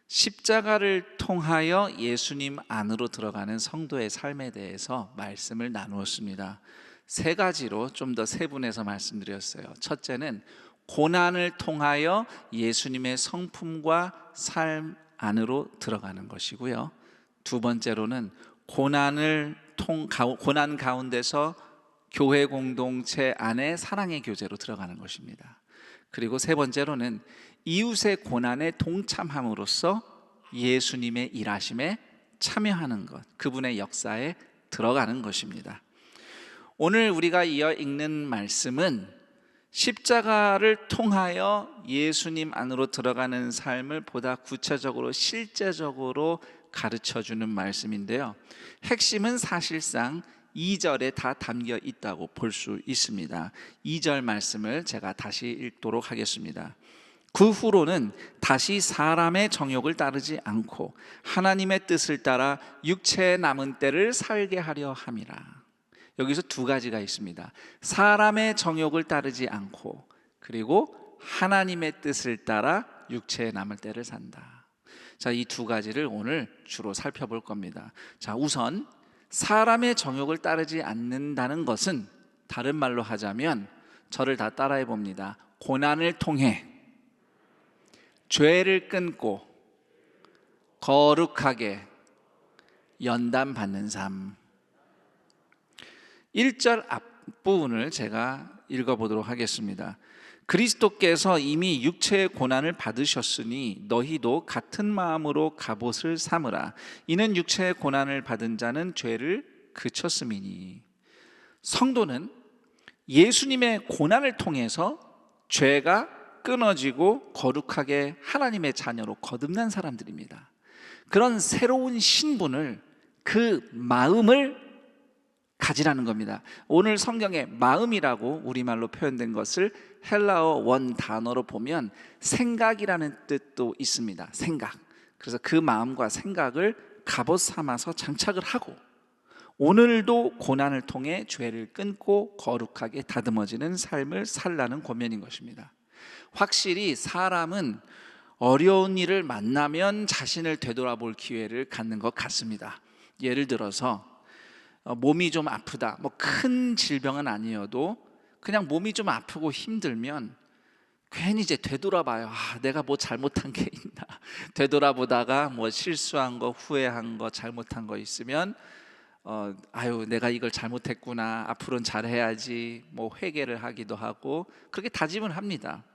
십자가를 통하여 예수님 안으로 들어가는 성도의 삶에 대해서 말씀을 나누었습니다. 세 가지로 좀 더 세분해서 말씀드렸어요. 첫째는 고난을 통하여 예수님의 성품과 삶 안으로 들어가는 것이고요. 두 번째로는 고난 가운데서 교회 공동체 안에 사랑의 교제로 들어가는 것입니다. 그리고 세 번째로는 이웃의 고난에 동참함으로써 예수님의 일하심에 참여하는 것, 그분의 역사에 들어가는 것입니다. 오늘 우리가 이어 읽는 말씀은 십자가를 통하여 예수님 안으로 들어가는 삶을 보다 구체적으로 실제적으로 가르쳐주는 말씀인데요. 핵심은 사실상 2절에 다 담겨 있다고 볼 수 있습니다. 2절 말씀을 제가 다시 읽도록 하겠습니다. 그 후로는 다시 사람의 정욕을 따르지 않고 하나님의 뜻을 따라 육체의 남은 때를 살게 하려 함이라. 여기서 두 가지가 있습니다. 사람의 정욕을 따르지 않고, 그리고 하나님의 뜻을 따라 육체의 남을 때를 산다. 자, 이 두 가지를 오늘 주로 살펴볼 겁니다. 자, 우선 사람의 정욕을 따르지 않는다는 것은 다른 말로 하자면, 저를 다 따라해 봅니다. 고난을 통해 죄를 끊고 거룩하게 연단받는 삶. 1절 앞부분을 제가 읽어보도록 하겠습니다. 그리스도께서 이미 육체의 고난을 받으셨으니 너희도 같은 마음으로 갑옷을 삼으라. 이는 육체의 고난을 받은 자는 죄를 그쳤음이니. 성도는 예수님의 고난을 통해서 죄가 끊어지고 거룩하게 하나님의 자녀로 거듭난 사람들입니다. 그런 새로운 신분을, 그 마음을 가지라는 겁니다. 오늘 성경에 마음이라고 우리말로 표현된 것을 헬라어 원 단어로 보면 생각이라는 뜻도 있습니다. 생각. 그래서 그 마음과 생각을 갑옷 삼아서 장착을 하고, 오늘도 고난을 통해 죄를 끊고 거룩하게 다듬어지는 삶을 살라는 권면인 것입니다. 확실히 사람은 어려운 일을 만나면 자신을 되돌아볼 기회를 갖는 것 같습니다. 예를 들어서 몸이 좀 아프다, 뭐 큰 질병은 아니어도 그냥 몸이 좀 아프고 힘들면 괜히 이제 되돌아봐요. 내가 뭐 잘못한 게 있나. 되돌아보다가 뭐 실수한 거, 후회한 거, 잘못한 거 있으면 내가 이걸 잘못했구나, 앞으로는 잘해야지, 뭐 회개를 하기도 하고 그렇게 다짐을 합니다.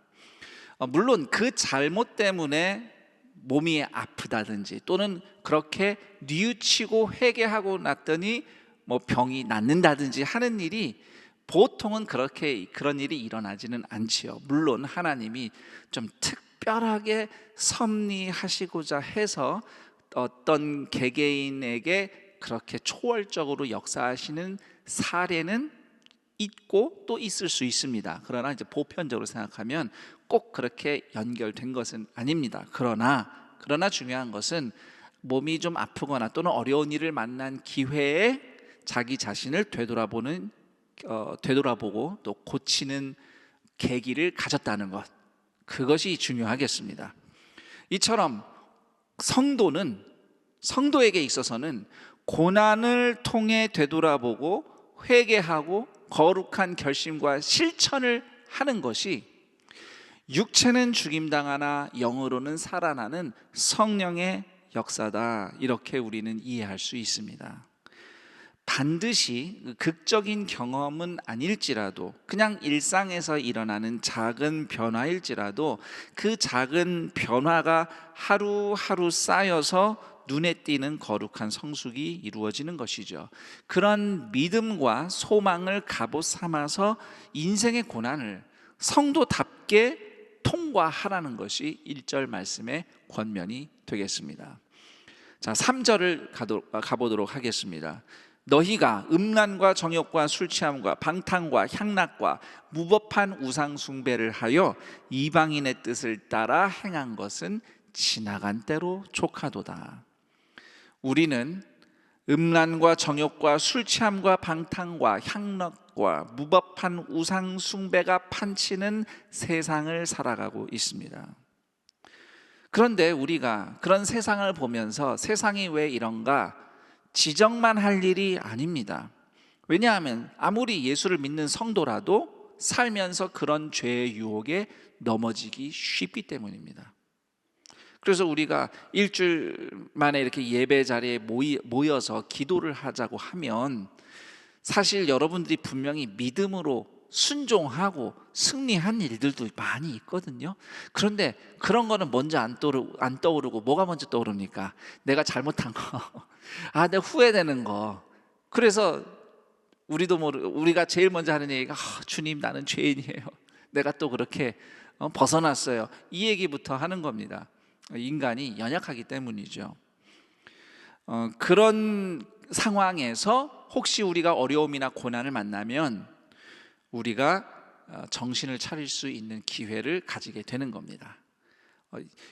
물론 그 잘못 때문에 몸이 아프다든지 또는 그렇게 뉘우치고 회개하고 났더니 뭐 병이 낫는다든지 하는 일이 보통은 그런 일이 일어나지는 않지요. 물론 하나님이 좀 특별하게 섭리하시고자 해서 어떤 개개인에게 그렇게 초월적으로 역사하시는 사례는 있고 또 있을 수 있습니다. 그러나 이제 보편적으로 생각하면 꼭 그렇게 연결된 것은 아닙니다. 그러나 중요한 것은 몸이 좀 아프거나 또는 어려운 일을 만난 기회에 자기 자신을 되돌아보고 또 고치는 계기를 가졌다는 것, 그것이 중요하겠습니다. 이처럼 성도에게 있어서는 고난을 통해 되돌아보고 회개하고 거룩한 결심과 실천을 하는 것이 육체는 죽임당하나 영으로는 살아나는 성령의 역사다, 이렇게 우리는 이해할 수 있습니다. 반드시 극적인 경험은 아닐지라도, 그냥 일상에서 일어나는 작은 변화일지라도 그 작은 변화가 하루하루 쌓여서 눈에 띄는 거룩한 성숙이 이루어지는 것이죠. 그런 믿음과 소망을 갑옷 삼아서 인생의 고난을 성도답게 통과하라는 것이 1절 말씀의 권면이 되겠습니다. 자, 3절을 가보도록 하겠습니다. 너희가 음란과 정욕과 술취함과 방탕과 향락과 무법한 우상 숭배를 하여 이방인의 뜻을 따라 행한 것은 지나간 때로 족하도다. 우리는 음란과 정욕과 술취함과 방탕과 향락과 무법한 우상 숭배가 판치는 세상을 살아가고 있습니다. 그런데 우리가 그런 세상을 보면서 세상이 왜 이런가 지적만 할 일이 아닙니다. 왜냐하면 아무리 예수를 믿는 성도라도 살면서 그런 죄의 유혹에 넘어지기 쉽기 때문입니다. 그래서 우리가 일주일 만에 이렇게 예배 자리에 모여서 기도를 하자고 하면 사실 여러분들이 분명히 믿음으로 순종하고 승리한 일들도 많이 있거든요. 그런데 그런 거는 먼저 안 떠오르고 뭐가 먼저 떠오릅니까? 내가 잘못한 거, 내가 후회되는 거. 그래서 우리가 제일 먼저 하는 얘기가 주님, 나는 죄인이에요. 내가 또 그렇게 벗어났어요. 이 얘기부터 하는 겁니다. 인간이 연약하기 때문이죠. 그런 상황에서 혹시 우리가 어려움이나 고난을 만나면 우리가 정신을 차릴 수 있는 기회를 가지게 되는 겁니다.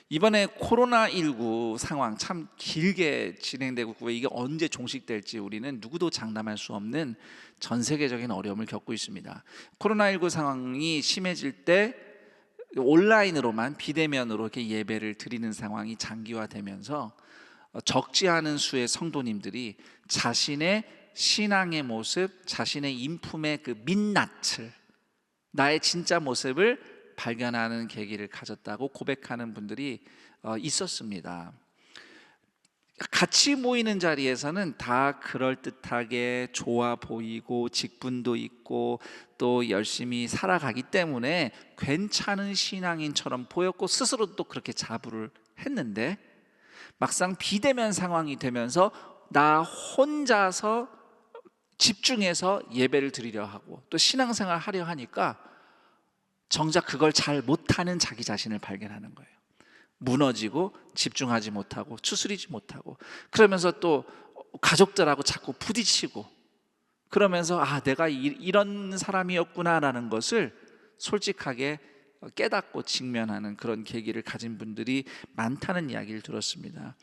이번에 코로나19 상황 참 길게 진행되고 있고, 이게 언제 종식될지 우리는 누구도 장담할 수 없는 전 세계적인 어려움을 겪고 있습니다. 코로나19 상황이 심해질 때 온라인으로만, 비대면으로 이렇게 예배를 드리는 상황이 장기화되면서 적지 않은 수의 성도님들이 자신의 신앙의 모습, 자신의 인품의 그 민낯을, 나의 진짜 모습을 발견하는 계기를 가졌다고 고백하는 분들이 있었습니다. 같이 모이는 자리에서는 다 그럴듯하게 좋아 보이고 직분도 있고 또 열심히 살아가기 때문에 괜찮은 신앙인처럼 보였고 스스로도 또 그렇게 자부를 했는데, 막상 비대면 상황이 되면서 나 혼자서 집중해서 예배를 드리려 하고 또 신앙생활 하려 하니까 정작 그걸 잘 못하는 자기 자신을 발견하는 거예요. 무너지고 집중하지 못하고 추스리지 못하고, 그러면서 또 가족들하고 자꾸 부딪히고, 그러면서 내가 이런 사람이었구나라는 것을 솔직하게 깨닫고 직면하는 그런 계기를 가진 분들이 많다는 이야기를 들었습니다.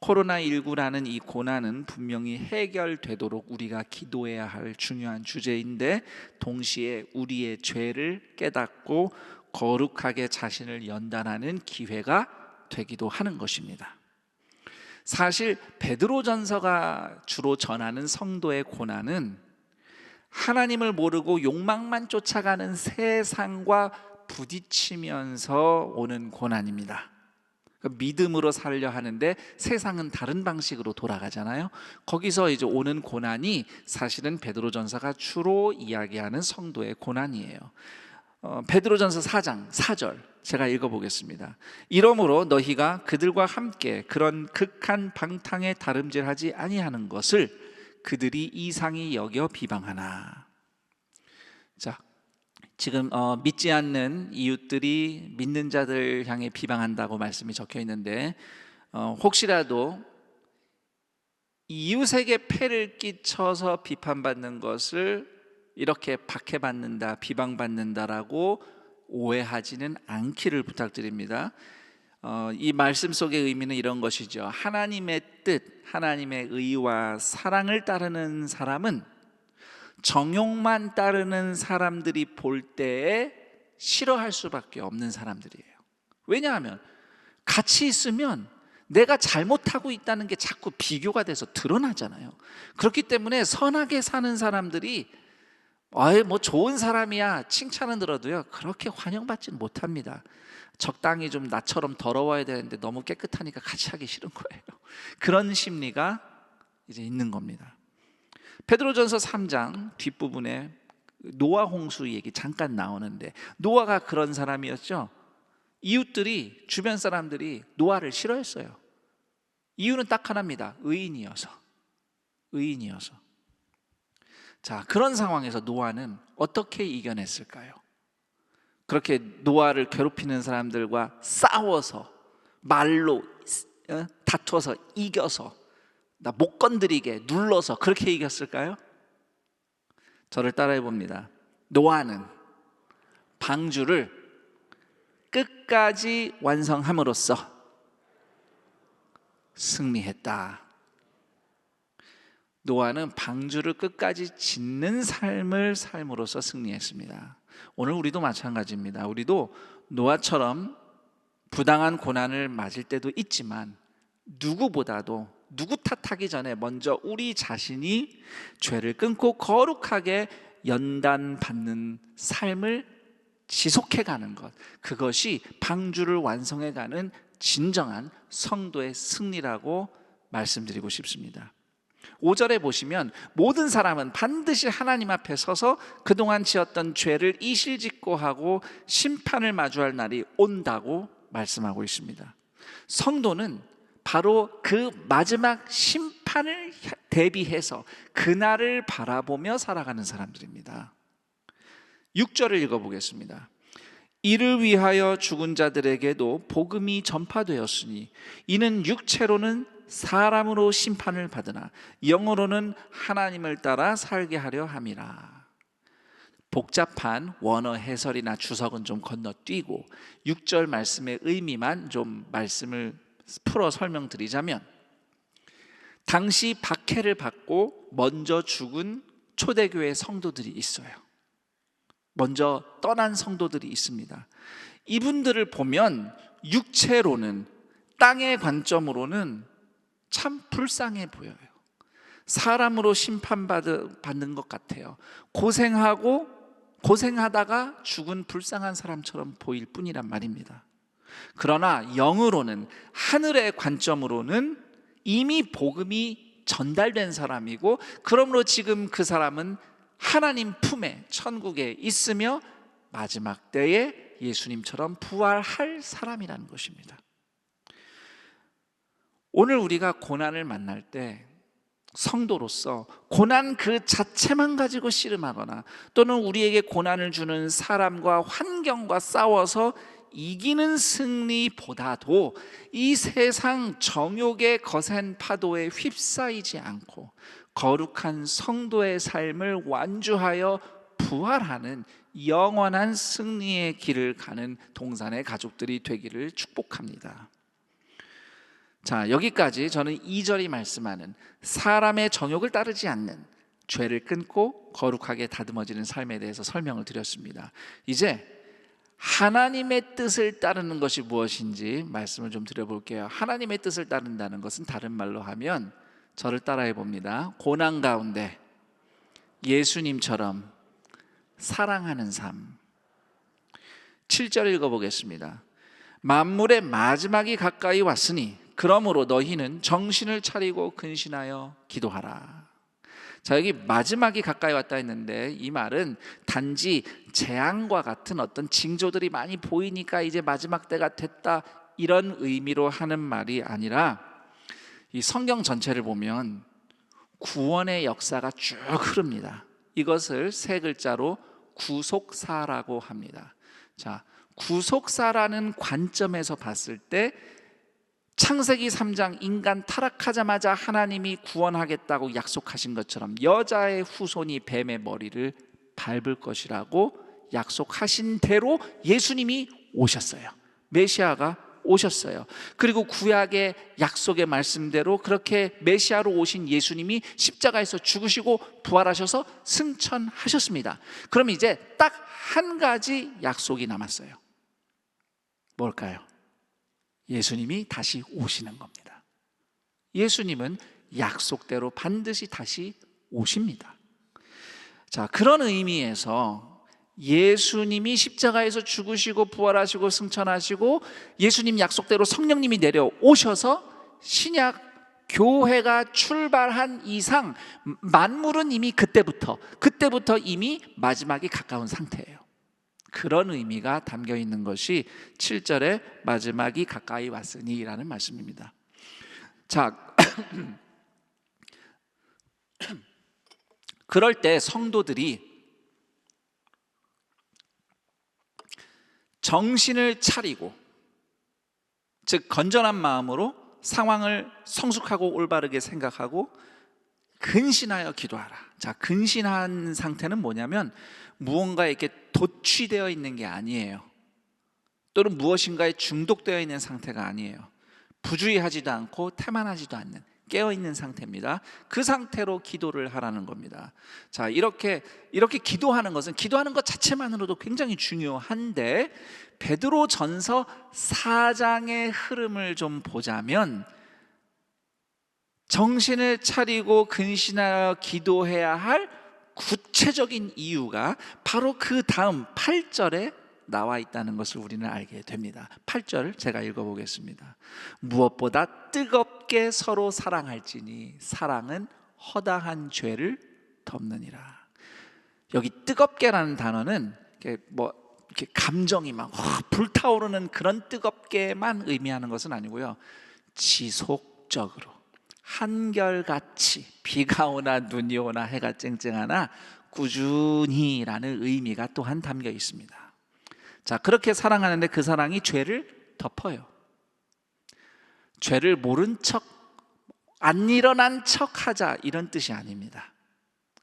코로나19라는 이 고난은 분명히 해결되도록 우리가 기도해야 할 중요한 주제인데, 동시에 우리의 죄를 깨닫고 거룩하게 자신을 연단하는 기회가 되기도 하는 것입니다. 사실 베드로전서가 주로 전하는 성도의 고난은 하나님을 모르고 욕망만 쫓아가는 세상과 부딪히면서 오는 고난입니다. 믿음으로 살려 하는데 세상은 다른 방식으로 돌아가잖아요. 거기서 이제 오는 고난이 사실은 베드로전서가 주로 이야기하는 성도의 고난이에요. 베드로전서 4장 4절 제가 읽어보겠습니다. 이러므로 너희가 그들과 함께 그런 극한 방탕에 다름질하지 아니하는 것을 그들이 이상히 여겨 비방하나. 자, 지금 믿지 않는 이웃들이 믿는 자들 향해 비방한다고 말씀이 적혀 있는데, 혹시라도 이웃에게 폐를 끼쳐서 비판받는 것을 이렇게 박해받는다, 비방받는다라고 오해하지는 않기를 부탁드립니다. 이 말씀 속의 의미는 이런 것이죠. 하나님의 뜻, 하나님의 의와 사랑을 따르는 사람은 정욕만 따르는 사람들이 볼 때에 싫어할 수밖에 없는 사람들이에요. 왜냐하면 같이 있으면 내가 잘못하고 있다는 게 자꾸 비교가 돼서 드러나잖아요. 그렇기 때문에 선하게 사는 사람들이 뭐 좋은 사람이야 칭찬은 들어도요, 그렇게 환영받지는 못합니다. 적당히 좀 나처럼 더러워야 되는데 너무 깨끗하니까 같이 하기 싫은 거예요. 그런 심리가 이제 있는 겁니다. 베드로전서 3장 뒷부분에 노아 홍수 얘기 잠깐 나오는데, 노아가 그런 사람이었죠. 이웃들이, 주변 사람들이 노아를 싫어했어요. 이유는 딱 하나입니다. 의인이어서. 자, 그런 상황에서 노아는 어떻게 이겨냈을까요? 그렇게 노아를 괴롭히는 사람들과 싸워서, 말로 다투어서 이겨서, 나 못 건드리게 눌러서 그렇게 이겼을까요? 저를 따라해 봅니다. 노아는 방주를 끝까지 완성함으로써 승리했다. 노아는 방주를 끝까지 짓는 삶을 삶으로써 승리했습니다. 오늘 우리도 마찬가지입니다. 우리도 노아처럼 부당한 고난을 맞을 때도 있지만, 누구보다도 누구 탓하기 전에 먼저 우리 자신이 죄를 끊고 거룩하게 연단받는 삶을 지속해가는 것, 그것이 방주를 완성해가는 진정한 성도의 승리라고 말씀드리고 싶습니다. 5절에 보시면 모든 사람은 반드시 하나님 앞에 서서 그동안 지었던 죄를 이실직고하고 심판을 마주할 날이 온다고 말씀하고 있습니다. 성도는 바로 그 마지막 심판을 대비해서 그날을 바라보며 살아가는 사람들입니다. 6절을 읽어보겠습니다. 이를 위하여 죽은 자들에게도 복음이 전파되었으니 이는 육체로는 사람으로 심판을 받으나 영으로는 하나님을 따라 살게 하려 함이라. 복잡한 원어 해설이나 주석은 좀 건너뛰고 6절 말씀의 의미만 좀 말씀을 풀어 설명드리자면, 당시 박해를 받고 먼저 죽은 초대교회 성도들이 있어요. 먼저 떠난 성도들이 있습니다. 이분들을 보면 육체로는, 땅의 관점으로는 참 불쌍해 보여요. 사람으로 심판받는 것 같아요. 고생하다가 죽은 불쌍한 사람처럼 보일 뿐이란 말입니다. 그러나 영으로는, 하늘의 관점으로는 이미 복음이 전달된 사람이고, 그러므로 지금 그 사람은 하나님 품에, 천국에 있으며 마지막 때에 예수님처럼 부활할 사람이라는 것입니다. 오늘 우리가 고난을 만날 때 성도로서 고난 그 자체만 가지고 씨름하거나, 또는 우리에게 고난을 주는 사람과 환경과 싸워서 이기는 승리보다도 이 세상 정욕의 거센 파도에 휩싸이지 않고 거룩한 성도의 삶을 완주하여 부활하는 영원한 승리의 길을 가는 동산의 가족들이 되기를 축복합니다. 자, 여기까지 저는 2절이 말씀하는 사람의 정욕을 따르지 않는, 죄를 끊고 거룩하게 다듬어지는 삶에 대해서 설명을 드렸습니다. 이제 하나님의 뜻을 따르는 것이 무엇인지 말씀을 좀 드려볼게요. 하나님의 뜻을 따른다는 것은 다른 말로 하면, 저를 따라해 봅니다. 고난 가운데 예수님처럼 사랑하는 삶. 7절 읽어보겠습니다. 만물의 마지막이 가까이 왔으니 그러므로 너희는 정신을 차리고 근신하여 기도하라. 자, 여기 마지막이 가까이 왔다 했는데, 이 말은 단지 재앙과 같은 어떤 징조들이 많이 보이니까 이제 마지막 때가 됐다, 이런 의미로 하는 말이 아니라, 이 성경 전체를 보면 구원의 역사가 쭉 흐릅니다. 이것을 세 글자로 구속사라고 합니다. 자, 구속사라는 관점에서 봤을 때 창세기 3장 인간 타락하자마자 하나님이 구원하겠다고 약속하신 것처럼 여자의 후손이 뱀의 머리를 밟을 것이라고 약속하신 대로 예수님이 오셨어요. 메시아가 오셨어요. 그리고 구약의 약속의 말씀대로 그렇게 메시아로 오신 예수님이 십자가에서 죽으시고 부활하셔서 승천하셨습니다. 그럼 이제 딱 한 가지 약속이 남았어요. 뭘까요? 예수님이 다시 오시는 겁니다. 예수님은 약속대로 반드시 다시 오십니다. 자, 그런 의미에서 예수님이 십자가에서 죽으시고 부활하시고 승천하시고 예수님 약속대로 성령님이 내려오셔서 신약 교회가 출발한 이상 만물은 이미 그때부터 이미 마지막이 가까운 상태예요. 그런 의미가 담겨 있는 것이 7절에 마지막이 가까이 왔으니 라는 말씀입니다. 자, 그럴 때 성도들이 정신을 차리고, 즉 건전한 마음으로 상황을 성숙하고 올바르게 생각하고 근신하여 기도하라. 자, 근신한 상태는 뭐냐면 무언가에 이렇게 도취되어 있는 게 아니에요. 또는 무엇인가에 중독되어 있는 상태가 아니에요. 부주의하지도 않고 태만하지도 않는 깨어있는 상태입니다. 그 상태로 기도를 하라는 겁니다. 자, 이렇게 기도하는 것은, 기도하는 것 자체만으로도 굉장히 중요한데, 베드로 전서 4장의 흐름을 좀 보자면 정신을 차리고 근신하여 기도해야 할 구체적인 이유가 바로 그 다음 8절에 나와 있다는 것을 우리는 알게 됩니다. 8절 제가 읽어보겠습니다. 무엇보다 뜨겁게 서로 사랑할지니 사랑은 허다한 죄를 덮느니라. 여기 뜨겁게라는 단어는 이렇게 감정이 막 불타오르는 그런 뜨겁게만 의미하는 것은 아니고요, 지속적으로 한결같이 비가 오나 눈이 오나 해가 쨍쨍하나 꾸준히라는 의미가 또한 담겨 있습니다. 자, 그렇게 사랑하는데 그 사랑이 죄를 덮어요. 죄를 모른 척 안 일어난 척하자 이런 뜻이 아닙니다.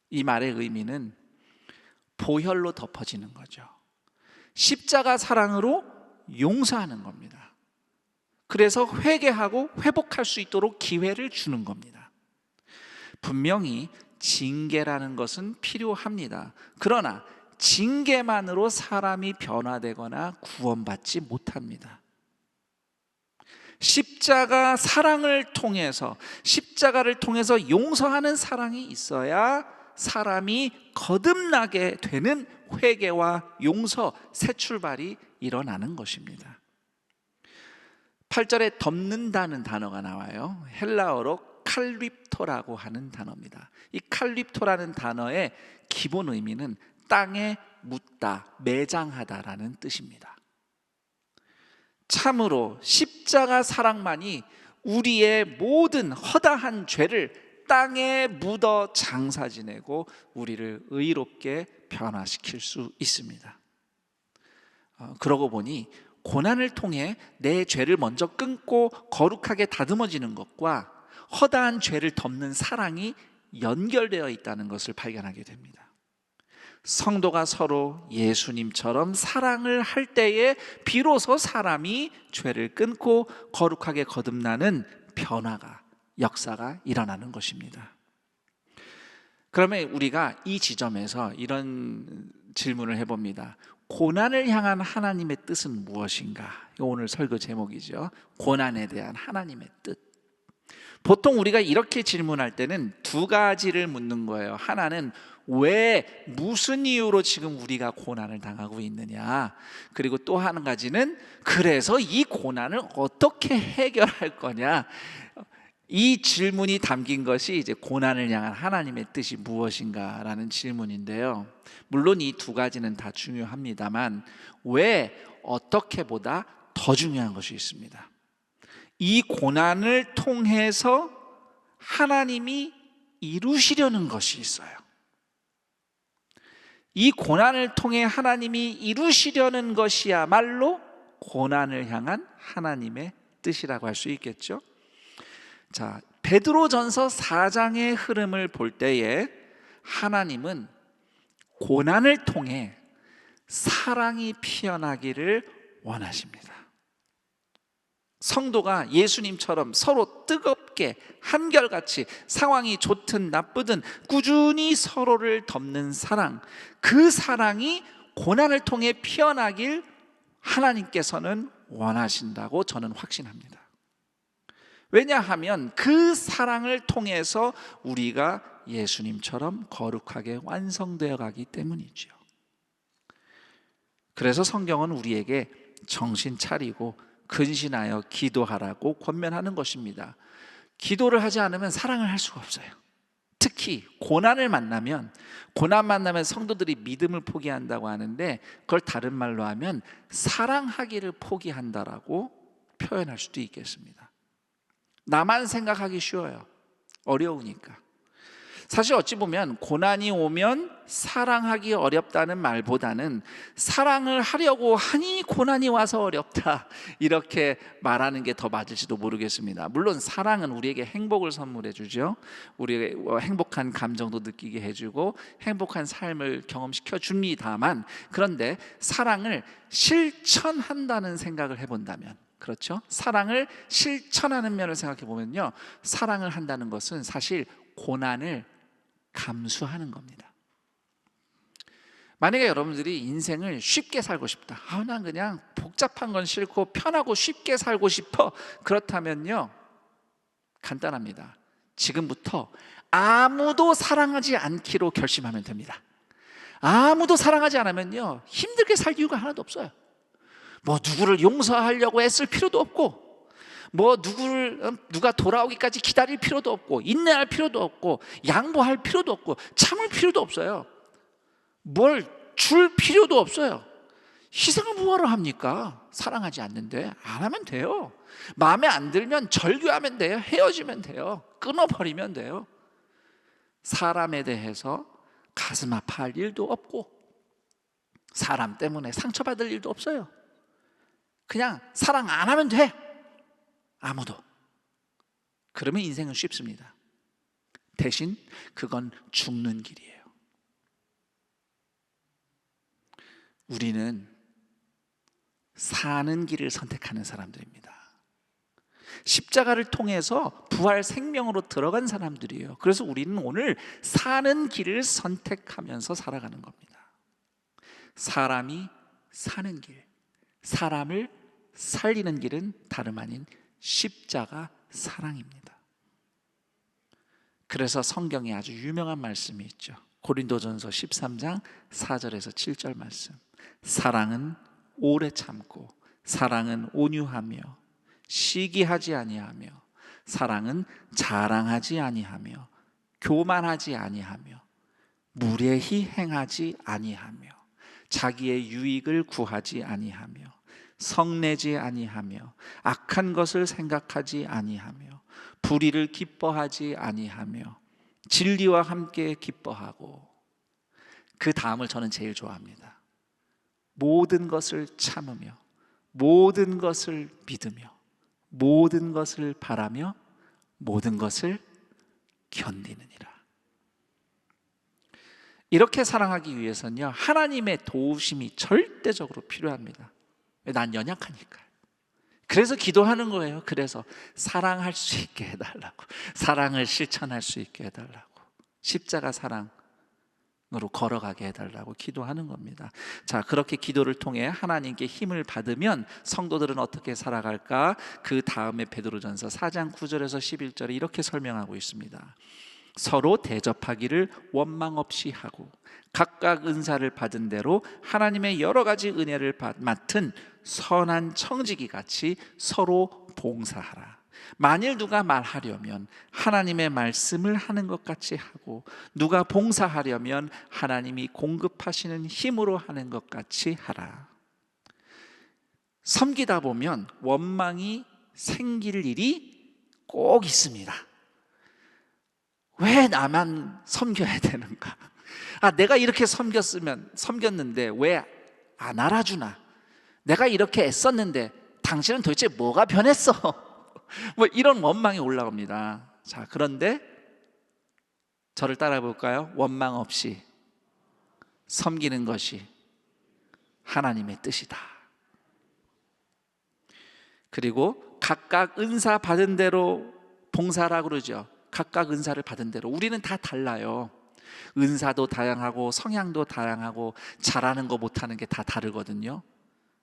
이 말의 의미는 보혈로 덮어지는 거죠. 십자가 사랑으로 용서하는 겁니다. 그래서 회개하고 회복할 수 있도록 기회를 주는 겁니다. 분명히 징계라는 것은 필요합니다. 그러나 징계만으로 사람이 변화되거나 구원받지 못합니다. 십자가 사랑을 통해서, 십자가를 통해서 용서하는 사랑이 있어야 사람이 거듭나게 되는 회개와 용서, 새 출발이 일어나는 것입니다. 8절에 덮는다는 단어가 나와요. 헬라어로 칼립토라고 하는 단어입니다. 이 칼립토라는 단어의 기본 의미는 땅에 묻다, 매장하다라는 뜻입니다. 참으로 십자가 사랑만이 우리의 모든 허다한 죄를 땅에 묻어 장사 지내고 우리를 의롭게 변화시킬 수 있습니다. 그러고 보니 고난을 통해 내 죄를 먼저 끊고 거룩하게 다듬어지는 것과 허다한 죄를 덮는 사랑이 연결되어 있다는 것을 발견하게 됩니다. 성도가 서로 예수님처럼 사랑을 할 때에 비로소 사람이 죄를 끊고 거룩하게 거듭나는 변화가, 역사가 일어나는 것입니다. 그러면 우리가 이 지점에서 이런 질문을 해봅니다. 고난을 향한 하나님의 뜻은 무엇인가? 이거 오늘 설교 제목이죠. 고난에 대한 하나님의 뜻. 보통 우리가 이렇게 질문할 때는 두 가지를 묻는 거예요. 하나는 왜, 무슨 이유로 지금 우리가 고난을 당하고 있느냐? 그리고 또 한 가지는 그래서 이 고난을 어떻게 해결할 거냐? 이 질문이 담긴 것이 이제 고난을 향한 하나님의 뜻이 무엇인가라는 질문인데요. 물론 이 두 가지는 다 중요합니다만 왜, 어떻게보다 더 중요한 것이 있습니다. 이 고난을 통해서 하나님이 이루시려는 것이 있어요. 이 고난을 통해 하나님이 이루시려는 것이야말로 고난을 향한 하나님의 뜻이라고 할 수 있겠죠. 자, 베드로전서 4장의 흐름을 볼 때에 하나님은 고난을 통해 사랑이 피어나기를 원하십니다. 성도가 예수님처럼 서로 뜨겁게 한결같이 상황이 좋든 나쁘든 꾸준히 서로를 덮는 사랑, 그 사랑이 고난을 통해 피어나길 하나님께서는 원하신다고 저는 확신합니다. 왜냐하면 그 사랑을 통해서 우리가 예수님처럼 거룩하게 완성되어 가기 때문이죠. 그래서 성경은 우리에게 정신 차리고 근신하여 기도하라고 권면하는 것입니다. 기도를 하지 않으면 사랑을 할 수가 없어요. 특히 고난 만나면 성도들이 믿음을 포기한다고 하는데 그걸 다른 말로 하면 사랑하기를 포기한다라고 표현할 수도 있겠습니다. 나만 생각하기 쉬워요. 어려우니까. 사실 어찌 보면 고난이 오면 사랑하기 어렵다는 말보다는 사랑을 하려고 하니 고난이 와서 어렵다, 이렇게 말하는 게 더 맞을지도 모르겠습니다. 물론 사랑은 우리에게 행복을 선물해 주죠. 우리에게 행복한 감정도 느끼게 해주고 행복한 삶을 경험시켜 줍니다만, 그런데 사랑을 실천한다는 생각을 해본다면, 그렇죠? 사랑을 실천하는 면을 생각해 보면요, 사랑을 한다는 것은 사실 고난을 감수하는 겁니다. 만약에 여러분들이 인생을 쉽게 살고 싶다, 난 그냥 복잡한 건 싫고 편하고 쉽게 살고 싶어, 그렇다면요 간단합니다. 지금부터 아무도 사랑하지 않기로 결심하면 됩니다. 아무도 사랑하지 않으면요 힘들게 살 이유가 하나도 없어요. 누구를 용서하려고 애쓸 필요도 없고, 누가 돌아오기까지 기다릴 필요도 없고, 인내할 필요도 없고, 양보할 필요도 없고, 참을 필요도 없어요. 뭘 줄 필요도 없어요. 희생을 뭐하러 합니까? 사랑하지 않는데. 안 하면 돼요. 마음에 안 들면 절교하면 돼요. 헤어지면 돼요. 끊어버리면 돼요. 사람에 대해서 가슴 아파할 일도 없고, 사람 때문에 상처받을 일도 없어요. 그냥 사랑 안 하면 돼. 아무도. 그러면 인생은 쉽습니다. 대신 그건 죽는 길이에요. 우리는 사는 길을 선택하는 사람들입니다. 십자가를 통해서 부활 생명으로 들어간 사람들이에요. 그래서 우리는 오늘 사는 길을 선택하면서 살아가는 겁니다. 사람이 사는 길, 사람을 살리는 길은 다름 아닌 십자가 사랑입니다. 그래서 성경에 아주 유명한 말씀이 있죠. 고린도전서 13장 4절에서 7절 말씀. 사랑은 오래 참고, 사랑은 온유하며, 시기하지 아니하며, 사랑은 자랑하지 아니하며, 교만하지 아니하며, 무례히 행하지 아니하며, 자기의 유익을 구하지 아니하며, 성내지 아니하며, 악한 것을 생각하지 아니하며, 불의를 기뻐하지 아니하며, 진리와 함께 기뻐하고. 그 다음을 저는 제일 좋아합니다. 모든 것을 참으며, 모든 것을 믿으며, 모든 것을 바라며, 모든 것을 견디느니라. 이렇게 사랑하기 위해서는요, 하나님의 도우심이 절대적으로 필요합니다. 난 연약하니까요. 그래서 기도하는 거예요. 그래서 사랑할 수 있게 해달라고, 사랑을 실천할 수 있게 해달라고, 십자가 사랑으로 걸어가게 해달라고 기도하는 겁니다. 자, 그렇게 기도를 통해 하나님께 힘을 받으면 성도들은 어떻게 살아갈까? 그 다음에 베드로전서 4장 9절에서 11절에 이렇게 설명하고 있습니다. 서로 대접하기를 원망 없이 하고 각각 은사를 받은 대로 하나님의 여러 가지 은혜를 맡은 선한 청지기 같이 서로 봉사하라. 만일 누가 말하려면 하나님의 말씀을 하는 것 같이 하고, 누가 봉사하려면 하나님이 공급하시는 힘으로 하는 것 같이 하라. 섬기다 보면 원망이 생길 일이 꼭 있습니다. 왜 나만 섬겨야 되는가? 내가 이렇게 섬겼는데 왜 안 알아주나? 내가 이렇게 애썼는데 당신은 도대체 뭐가 변했어? 뭐 이런 원망이 올라옵니다. 자, 그런데 저를 따라 볼까요? 원망 없이 섬기는 것이 하나님의 뜻이다. 그리고 각각 은사 받은 대로 봉사라고 그러죠. 각각 은사를 받은 대로. 우리는 다 달라요. 은사도 다양하고 성향도 다양하고 잘하는 거 못하는 게 다 다르거든요.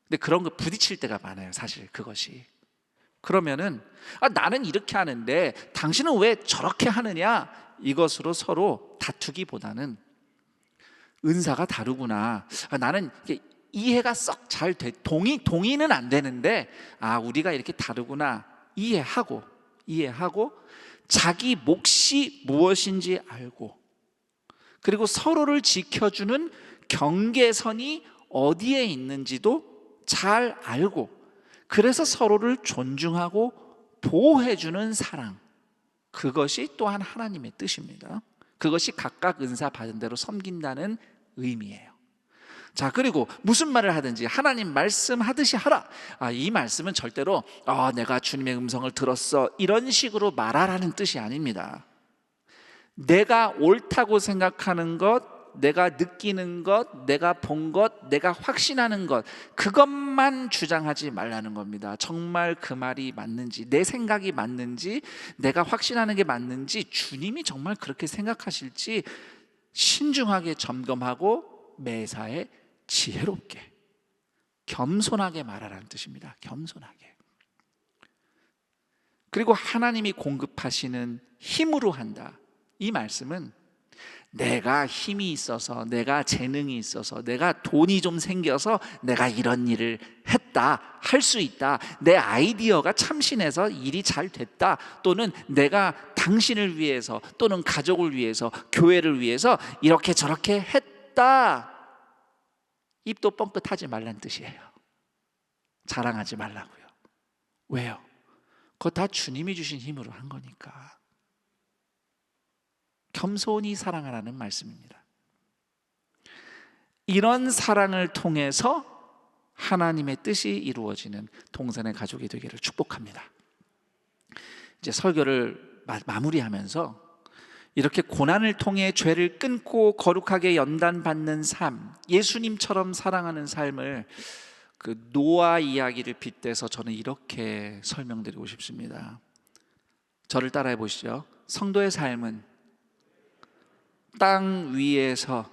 근데 그런 거 부딪힐 때가 많아요. 사실 그것이. 그러면은 나는 이렇게 하는데 당신은 왜 저렇게 하느냐? 이것으로 서로 다투기보다는 은사가 다르구나. 나는 이해가 썩 잘 돼. 동의는 안 되는데 우리가 이렇게 다르구나. 이해하고 자기 몫이 무엇인지 알고, 그리고 서로를 지켜주는 경계선이 어디에 있는지도 잘 알고, 그래서 서로를 존중하고 보호해주는 사랑, 그것이 또한 하나님의 뜻입니다. 그것이 각각 은사 받은 대로 섬긴다는 의미예요. 자, 그리고 무슨 말을 하든지 하나님 말씀하듯이 하라. 이 말씀은 절대로 내가 주님의 음성을 들었어 이런 식으로 말하라는 뜻이 아닙니다. 내가 옳다고 생각하는 것, 내가 느끼는 것, 내가 본 것, 내가 확신하는 것, 그것만 주장하지 말라는 겁니다. 정말 그 말이 맞는지, 내 생각이 맞는지, 내가 확신하는 게 맞는지, 주님이 정말 그렇게 생각하실지 신중하게 점검하고 매사에 지혜롭게, 겸손하게 말하라는 뜻입니다. 겸손하게. 그리고 하나님이 공급하시는 힘으로 한다. 이 말씀은 내가 힘이 있어서, 내가 재능이 있어서, 내가 돈이 좀 생겨서 내가 이런 일을 했다, 할 수 있다, 내 아이디어가 참신해서 일이 잘 됐다, 또는 내가 당신을 위해서 또는 가족을 위해서, 교회를 위해서 이렇게 저렇게 했다, 입도 뻥끗하지 말라는 뜻이에요. 자랑하지 말라고요. 왜요? 그거 다 주님이 주신 힘으로 한 거니까. 겸손히 사랑하라는 말씀입니다. 이런 사랑을 통해서 하나님의 뜻이 이루어지는 동산의 가족이 되기를 축복합니다. 이제 설교를 마무리하면서 이렇게 고난을 통해 죄를 끊고 거룩하게 연단받는 삶, 예수님처럼 사랑하는 삶을 그 노아 이야기를 빗대서 저는 이렇게 설명드리고 싶습니다. 저를 따라해 보시죠. 성도의 삶은 땅 위에서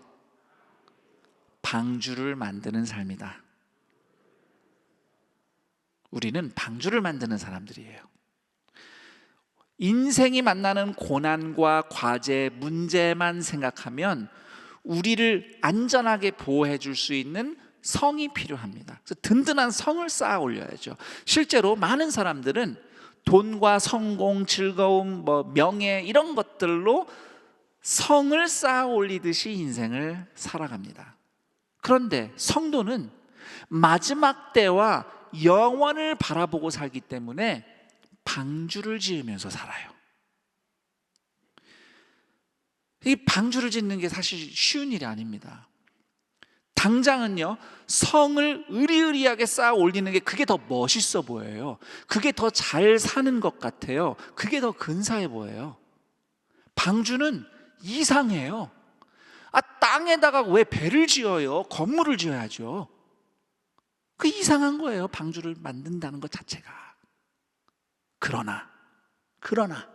방주를 만드는 삶이다. 우리는 방주를 만드는 사람들이에요. 인생이 만나는 고난과 과제, 문제만 생각하면 우리를 안전하게 보호해 줄 수 있는 성이 필요합니다. 그래서 든든한 성을 쌓아 올려야죠. 실제로 많은 사람들은 돈과 성공, 즐거움, 명예 이런 것들로 성을 쌓아 올리듯이 인생을 살아갑니다. 그런데 성도는 마지막 때와 영원을 바라보고 살기 때문에 방주를 지으면서 살아요. 이 방주를 짓는 게 사실 쉬운 일이 아닙니다. 당장은요, 성을 으리으리하게 쌓아 올리는 게 그게 더 멋있어 보여요. 그게 더 잘 사는 것 같아요. 그게 더 근사해 보여요. 방주는 이상해요. 땅에다가 왜 배를 지어요? 건물을 지어야죠. 그 이상한 거예요. 방주를 만든다는 것 자체가. 그러나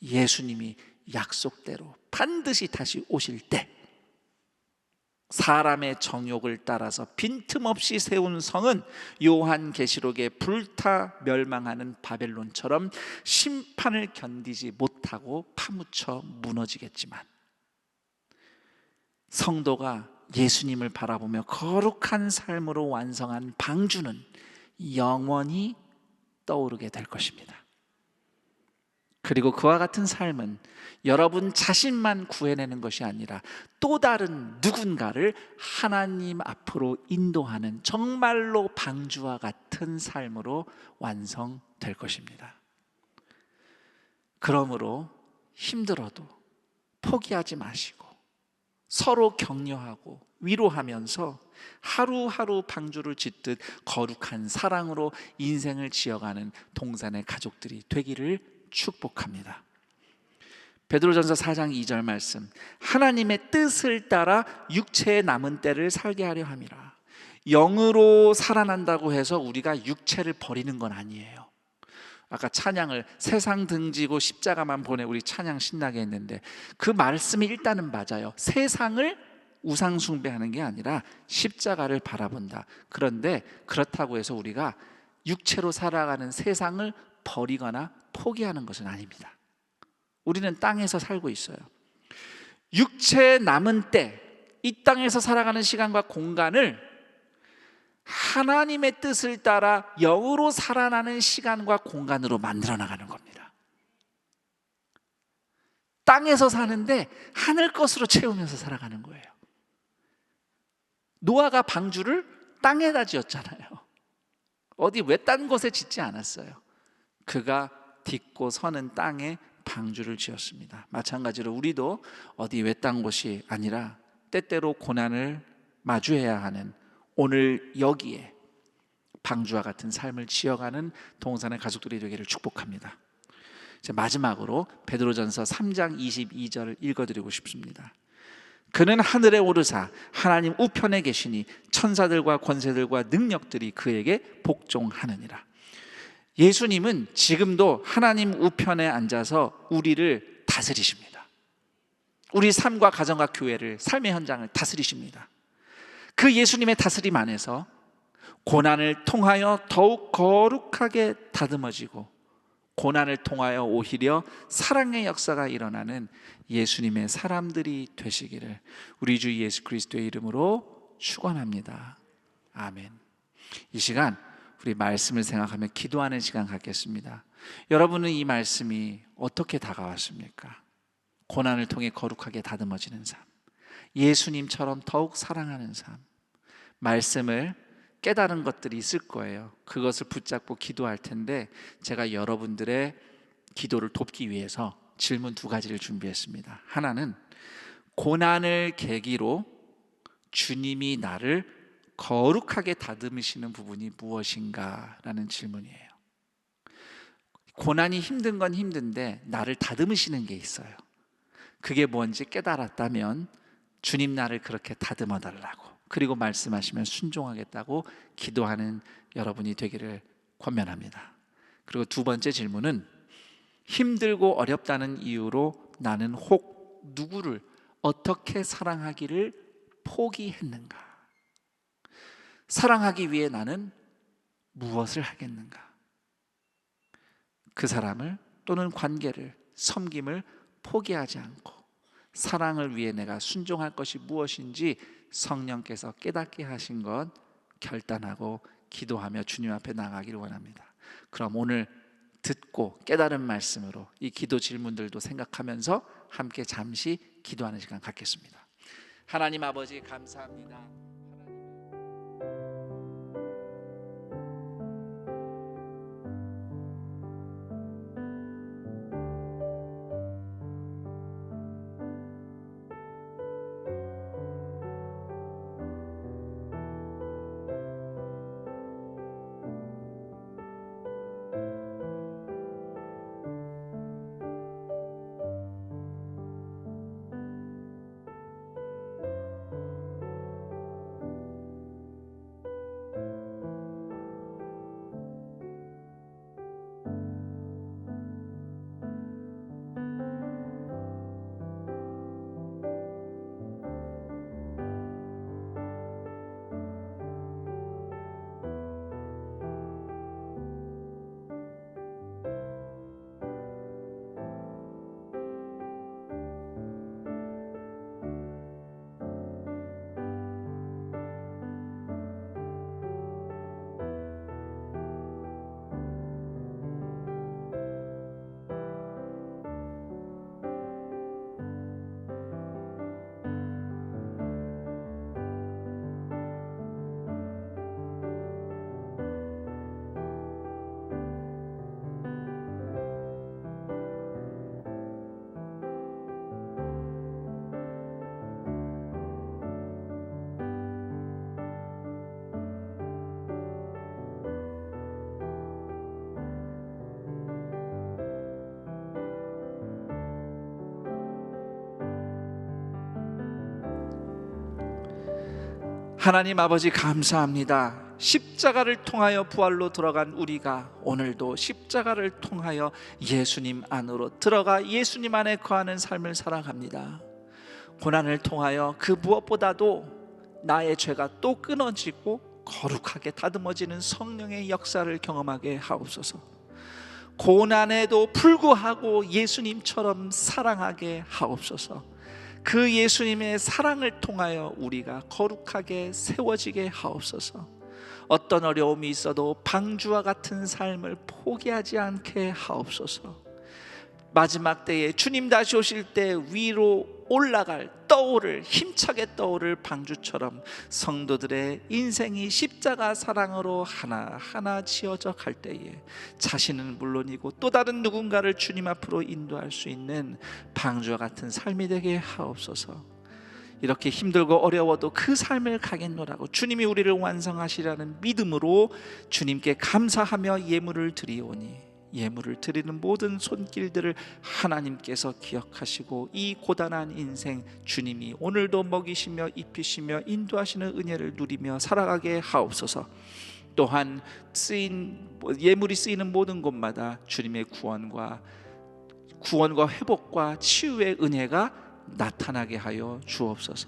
예수님이 약속대로 반드시 다시 오실 때 사람의 정욕을 따라서 빈틈없이 세운 성은 요한계시록에 불타 멸망하는 바벨론처럼 심판을 견디지 못하고 파묻혀 무너지겠지만, 성도가 예수님을 바라보며 거룩한 삶으로 완성한 방주는 영원히 떠오르게 될 것입니다. 그리고 그와 같은 삶은 여러분 자신만 구해내는 것이 아니라 또 다른 누군가를 하나님 앞으로 인도하는 정말로 방주와 같은 삶으로 완성될 것입니다. 그러므로 힘들어도 포기하지 마시고 서로 격려하고 위로하면서 하루하루 방주를 짓듯 거룩한 사랑으로 인생을 지어가는 동산의 가족들이 되기를 축복합니다. 베드로전서 4장 2절 말씀, 하나님의 뜻을 따라 육체의 남은 때를 살게 하려 함이라. 영으로 살아난다고 해서 우리가 육체를 버리는 건 아니에요. 아까 찬양을 세상 등지고 십자가만 보내 우리 찬양 신나게 했는데 그 말씀이 일단은 맞아요. 세상을 우상 숭배하는 게 아니라 십자가를 바라본다. 그런데 그렇다고 해서 우리가 육체로 살아가는 세상을 버리거나 포기하는 것은 아닙니다. 우리는 땅에서 살고 있어요. 육체의 남은 때, 이 땅에서 살아가는 시간과 공간을 하나님의 뜻을 따라 영으로 살아나는 시간과 공간으로 만들어 나가는 겁니다. 땅에서 사는데 하늘 것으로 채우면서 살아가는 거예요. 노아가 방주를 땅에다 지었잖아요. 어디 외딴 곳에 짓지 않았어요. 그가 딛고 서는 땅에 방주를 지었습니다. 마찬가지로 우리도 어디 외딴 곳이 아니라 때때로 고난을 마주해야 하는 오늘 여기에 방주와 같은 삶을 지어가는 동산의 가족들이 되기를 축복합니다. 이제 마지막으로 베드로전서 3장 22절을 읽어드리고 싶습니다. 그는 하늘에 오르사 하나님 우편에 계시니 천사들과 권세들과 능력들이 그에게 복종하느니라. 예수님은 지금도 하나님 우편에 앉아서 우리를 다스리십니다. 우리 삶과 가정과 교회를, 삶의 현장을 다스리십니다. 그 예수님의 다스림 안에서 고난을 통하여 더욱 거룩하게 다듬어지고 고난을 통하여 오히려 사랑의 역사가 일어나는 예수님의 사람들이 되시기를 우리 주 예수 그리스도의 이름으로 축원합니다. 아멘. 이 시간 우리 말씀을 생각하며 기도하는 시간 갖겠습니다. 여러분은 이 말씀이 어떻게 다가왔습니까? 고난을 통해 거룩하게 다듬어지는 삶, 예수님처럼 더욱 사랑하는 삶, 말씀을 깨달은 것들이 있을 거예요. 그것을 붙잡고 기도할 텐데 제가 여러분들의 기도를 돕기 위해서 질문 2가지를 준비했습니다. 하나는 고난을 계기로 주님이 나를 거룩하게 다듬으시는 부분이 무엇인가 라는 질문이에요. 고난이 힘든 건 힘든데 나를 다듬으시는 게 있어요. 그게 뭔지 깨달았다면 주님 나를 그렇게 다듬어 달라고, 그리고 말씀하시면 순종하겠다고 기도하는 여러분이 되기를 권면합니다. 그리고 두 번째 질문은, 힘들고 어렵다는 이유로 나는 혹 누구를 어떻게 사랑하기를 포기했는가? 사랑하기 위해 나는 무엇을 하겠는가? 그 사람을 또는 관계를, 섬김을 포기하지 않고 사랑을 위해 내가 순종할 것이 무엇인지 성령께서 깨닫게 하신 것 결단하고 기도하며 주님 앞에 나가기를 원합니다. 그럼 오늘 듣고 깨달은 말씀으로 이 기도 질문들도 생각하면서 함께 잠시 기도하는 시간 갖겠습니다. 하나님 아버지, 감사합니다. 하나님 아버지, 감사합니다. 십자가를 통하여 부활로 들어간 우리가 오늘도 십자가를 통하여 예수님 안으로 들어가 예수님 안에 거하는 삶을 살아갑니다. 고난을 통하여 그 무엇보다도 나의 죄가 또 끊어지고 거룩하게 다듬어지는 성령의 역사를 경험하게 하옵소서. 고난에도 불구하고 예수님처럼 사랑하게 하옵소서. 그 예수님의 사랑을 통하여 우리가 거룩하게 세워지게 하옵소서. 어떤 어려움이 있어도 방주와 같은 삶을 포기하지 않게 하옵소서. 마지막 때에 주님 다시 오실 때 위로 올라갈, 떠오를, 힘차게 떠오를 방주처럼 성도들의 인생이 십자가 사랑으로 하나하나 지어져 갈 때에 자신은 물론이고 또 다른 누군가를 주님 앞으로 인도할 수 있는 방주와 같은 삶이 되게 하옵소서. 이렇게 힘들고 어려워도 그 삶을 가겠노라고 주님이 우리를 완성하시라는 믿음으로 주님께 감사하며 예물을 드리오니, 예물을 드리는 모든 손길들을 하나님께서 기억하시고 이 고단한 인생 주님이 오늘도 먹이시며 입히시며 인도하시는 은혜를 누리며 살아가게 하옵소서. 또한 예물이 쓰이는 모든 곳마다 주님의 구원과 회복과 치유의 은혜가 나타나게 하여 주옵소서.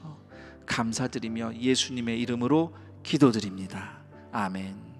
감사드리며 예수님의 이름으로 기도드립니다. 아멘.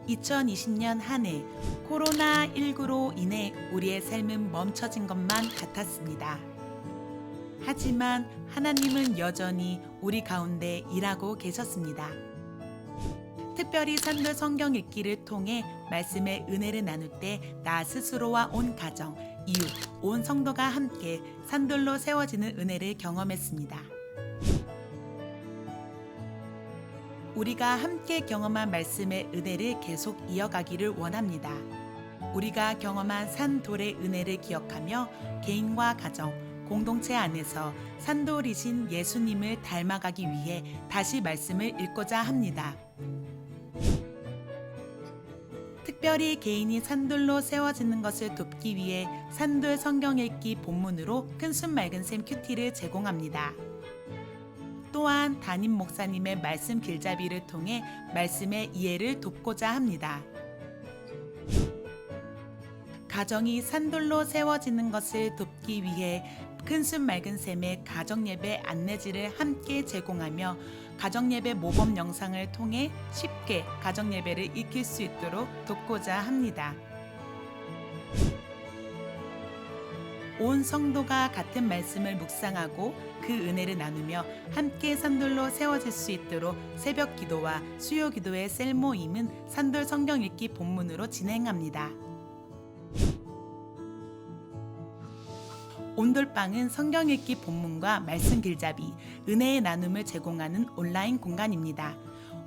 2020년 한 해 코로나19로 인해 우리의 삶은 멈춰진 것만 같았습니다. 하지만 하나님은 여전히 우리 가운데 일하고 계셨습니다. 특별히 산돌 성경 읽기를 통해 말씀의 은혜를 나눌 때 나 스스로와 온 가정, 이웃, 온 성도가 함께 산돌로 세워지는 은혜를 경험했습니다. 우리가 함께 경험한 말씀의 은혜를 계속 이어가기를 원합니다. 우리가 경험한 산돌의 은혜를 기억하며 개인과 가정, 공동체 안에서 산돌이신 예수님을 닮아가기 위해 다시 말씀을 읽고자 합니다. 특별히 개인이 산돌로 세워지는 것을 돕기 위해 산돌 성경 읽기 본문으로 큰순 맑은 샘 큐티를 제공합니다. 또한 담임 목사님의 말씀 길잡이를 통해 말씀의 이해를 돕고자 합니다. 가정이 산돌로 세워지는 것을 돕기 위해 큰순 맑은 샘의 가정예배 안내지를 함께 제공하며 가정예배 모범 영상을 통해 쉽게 가정예배를 익힐 수 있도록 돕고자 합니다. 온 성도가 같은 말씀을 묵상하고 그 은혜를 나누며 함께 산돌로 세워질 수 있도록 새벽 기도와 수요 기도의 셀 모임은 산돌 성경 읽기 본문으로 진행합니다. 온돌방은 성경 읽기 본문과 말씀 길잡이, 은혜의 나눔을 제공하는 온라인 공간입니다.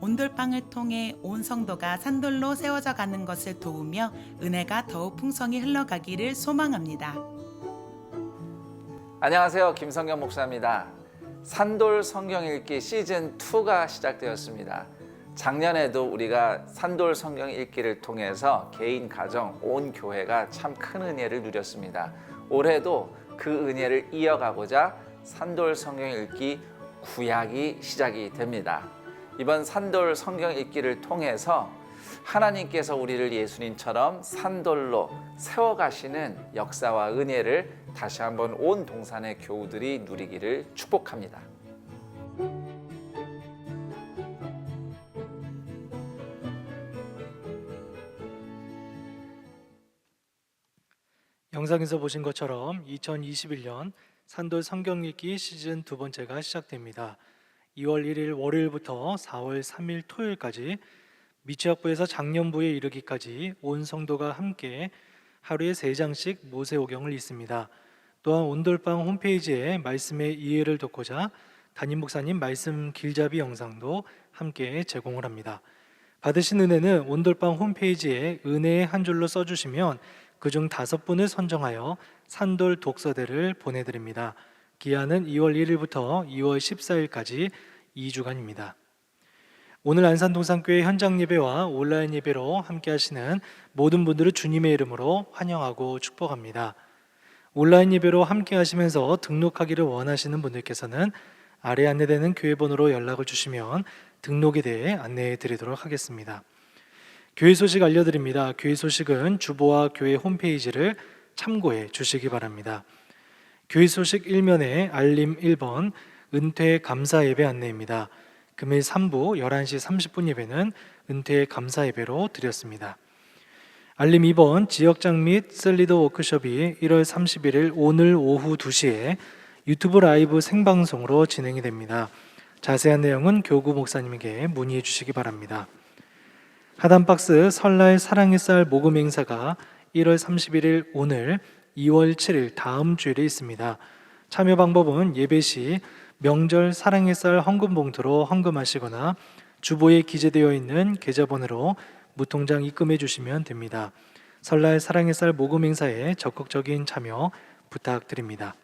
온돌방을 통해 온 성도가 산돌로 세워져 가는 것을 도우며 은혜가 더욱 풍성히 흘러가기를 소망합니다. 안녕하세요. 김성경 목사입니다. 산돌 성경 읽기 시즌 2가 시작되었습니다. 작년에도 우리가 산돌 성경 읽기를 통해서 개인, 가정, 온 교회가 참 큰 은혜를 누렸습니다. 올해도 그 은혜를 이어가고자 산돌 성경 읽기 구약이 시작이 됩니다. 이번 산돌 성경 읽기를 통해서 하나님께서 우리를 예수님처럼 산돌로 세워가시는 역사와 은혜를 다시 한번 온 동산의 교우들이 누리기를 축복합니다. 영상에서 보신 것처럼 2021년 산돌 성경 읽기 시즌 2번째가 시작됩니다. 2월 1일 월요일부터 4월 3일 토요일까지 미취학부에서 작년부에 이르기까지 온 성도가 함께 하루에 3장씩 모세오경을 읽습니다. 또한 온돌방 홈페이지에 말씀의 이해를 돕고자 담임 목사님 말씀 길잡이 영상도 함께 제공을 합니다. 받으신 은혜는 온돌방 홈페이지에 은혜의 한 줄로 써주시면 그중 5분을 선정하여 산돌 독서대를 보내드립니다. 기한은 2월 1일부터 2월 14일까지 2주간입니다. 오늘 안산동산교회 현장 예배와 온라인 예배로 함께 하시는 모든 분들을 주님의 이름으로 환영하고 축복합니다. 온라인 예배로 함께 하시면서 등록하기를 원하시는 분들께서는 아래 안내되는 교회 번호로 연락을 주시면 등록에 대해 안내해 드리도록 하겠습니다. 교회 소식 알려드립니다. 교회 소식은 주보와 교회 홈페이지를 참고해 주시기 바랍니다. 교회 소식 1면에 알림 1번 은퇴 감사 예배 안내입니다. 금일 3부 11시 30분 예배는 은퇴 감사 예배로 드렸습니다. 알림 2번 지역장 및 셀리더 워크숍이 1월 31일 오늘 오후 2시에 유튜브 라이브 생방송으로 진행이 됩니다. 자세한 내용은 교구 목사님에게 문의해 주시기 바랍니다. 하단박스 설날 사랑의 쌀 모금 행사가 1월 31일 오늘 2월 7일 다음 주일에 있습니다. 참여 방법은 예배 시 명절 사랑의 쌀 헌금 봉투로 헌금하시거나 주보에 기재되어 있는 계좌번호로 무통장 입금해 주시면 됩니다. 설날 사랑의 쌀 모금 행사에 적극적인 참여 부탁드립니다.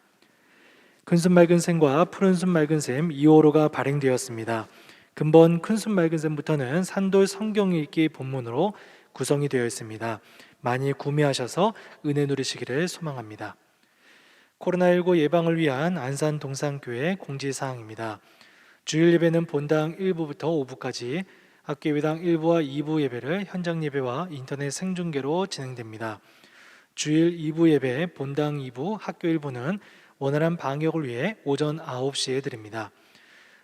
큰순 맑은 샘과 푸른순 맑은 샘 2호로가 발행되었습니다. 근본 큰순 맑은 샘부터는 산돌 성경 읽기 본문으로 구성이 되어 있습니다. 많이 구매하셔서 은혜 누리시기를 소망합니다. 코로나19 예방을 위한 안산동산교회 공지사항입니다. 주일 예배는 본당 1부부터 5부까지 학교 예배당 1부와 2부 예배를 현장 예배와 인터넷 생중계로 진행됩니다. 주일 2부 예배 본당 2부 학교 1부는 원활한 방역을 위해 오전 9시에 드립니다.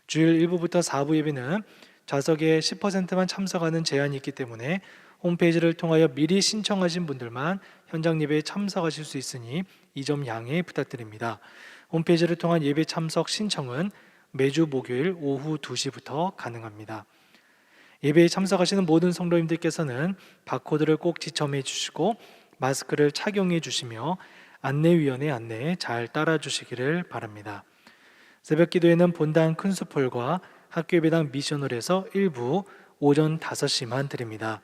주일 1부부터 4부 예배는 좌석의 10%만 참석하는 제한이 있기 때문에 홈페이지를 통하여 미리 신청하신 분들만 현장 예배에 참석하실 수 있으니 이 점 양해 부탁드립니다. 홈페이지를 통한 예배 참석 신청은 매주 목요일 오후 2시부터 가능합니다. 예배에 참석하시는 모든 성도님들께서는 바코드를 꼭 지참해 주시고 마스크를 착용해 주시며 안내위원의 안내에 잘 따라 주시기를 바랍니다. 새벽 기도에는 본당 큰수폴과 학교 예배당 미션홀에서 일부 오전 5시만 드립니다.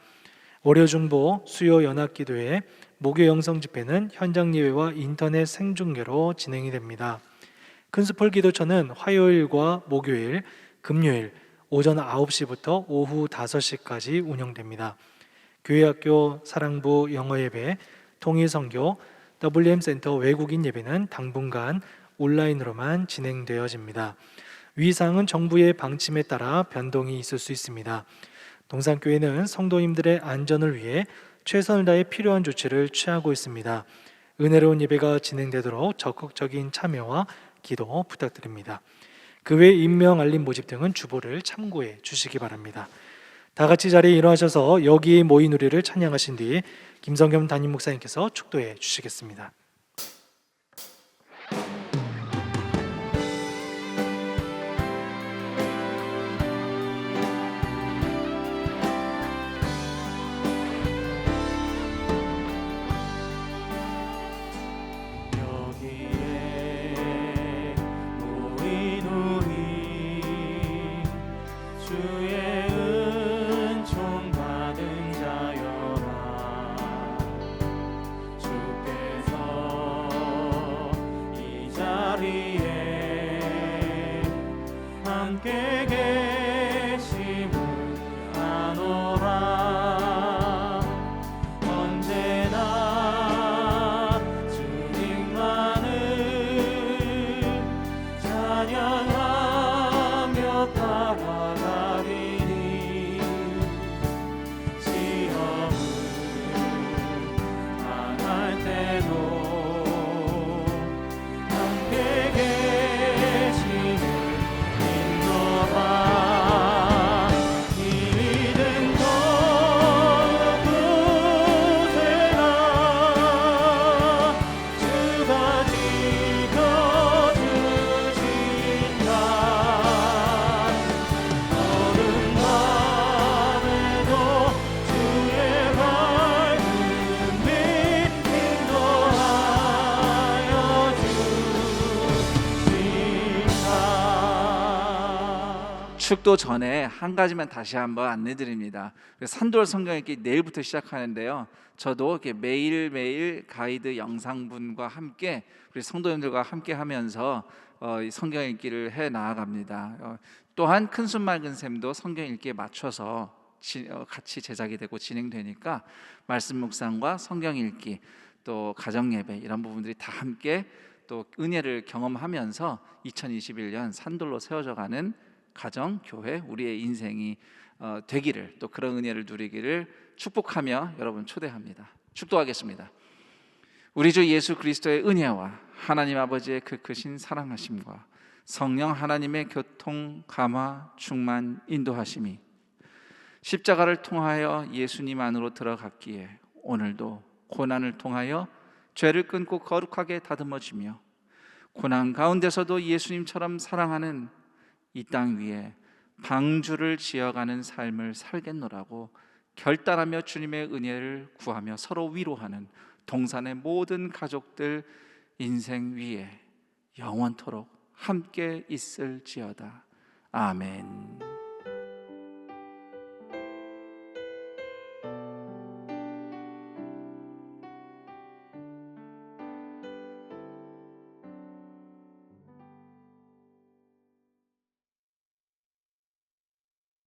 월요 중보, 수요 연합 기도회, 목요 영성 집회는 현장 예배와 인터넷 생중계로 진행이 됩니다. 큰수폴 기도처는 화요일과 목요일, 금요일 오전 9시부터 오후 5시까지 운영됩니다. 교회학교 사랑부 영어 예배, 통일선교, WM센터 외국인 예배는 당분간 온라인으로만 진행되어집니다. 위 사항은 정부의 방침에 따라 변동이 있을 수 있습니다. 동산교회는 성도님들의 안전을 위해 최선을 다해 필요한 조치를 취하고 있습니다. 은혜로운 예배가 진행되도록 적극적인 참여와 기도 부탁드립니다. 그 외 임명 알림 모집 등은 주보를 참고해 주시기 바랍니다. 다 같이 자리에 일어나셔서 여기 모인 우리를 찬양하신 뒤 김성겸 담임 목사님께서 축도해 주시겠습니다. 축도 전에 한 가지만 다시 한번 안내드립니다. 산돌 성경 읽기 내일부터 시작하는데요. 저도 이렇게 매일매일 가이드 영상분과 함께 우리 성도님들과 함께 하면서 성경 읽기를 해 나아갑니다. 또한 큰순 맑은 샘도 성경 읽기에 맞춰서 같이 제작이 되고 진행되니까 말씀 묵상과 성경 읽기 또 가정 예배 이런 부분들이 다 함께 또 은혜를 경험하면서 2021년 산돌로 세워져가는 가정, 교회, 우리의 인생이 되기를 또 그런 은혜를 누리기를 축복하며 여러분 초대합니다. 축도하겠습니다. 우리 주 예수 그리스도의 은혜와 하나님 아버지의 그 크신 사랑하심과 성령 하나님의 교통, 감화, 충만, 인도하심이 십자가를 통하여 예수님 안으로 들어갔기에 오늘도 고난을 통하여 죄를 끊고 거룩하게 다듬어지며 고난 가운데서도 예수님처럼 사랑하는 이 땅 위에 방주를 지어가는 삶을 살겠노라고 결단하며 주님의 은혜를 구하며 서로 위로하는 동산의 모든 가족들 인생 위에 영원토록 함께 있을지어다. 아멘.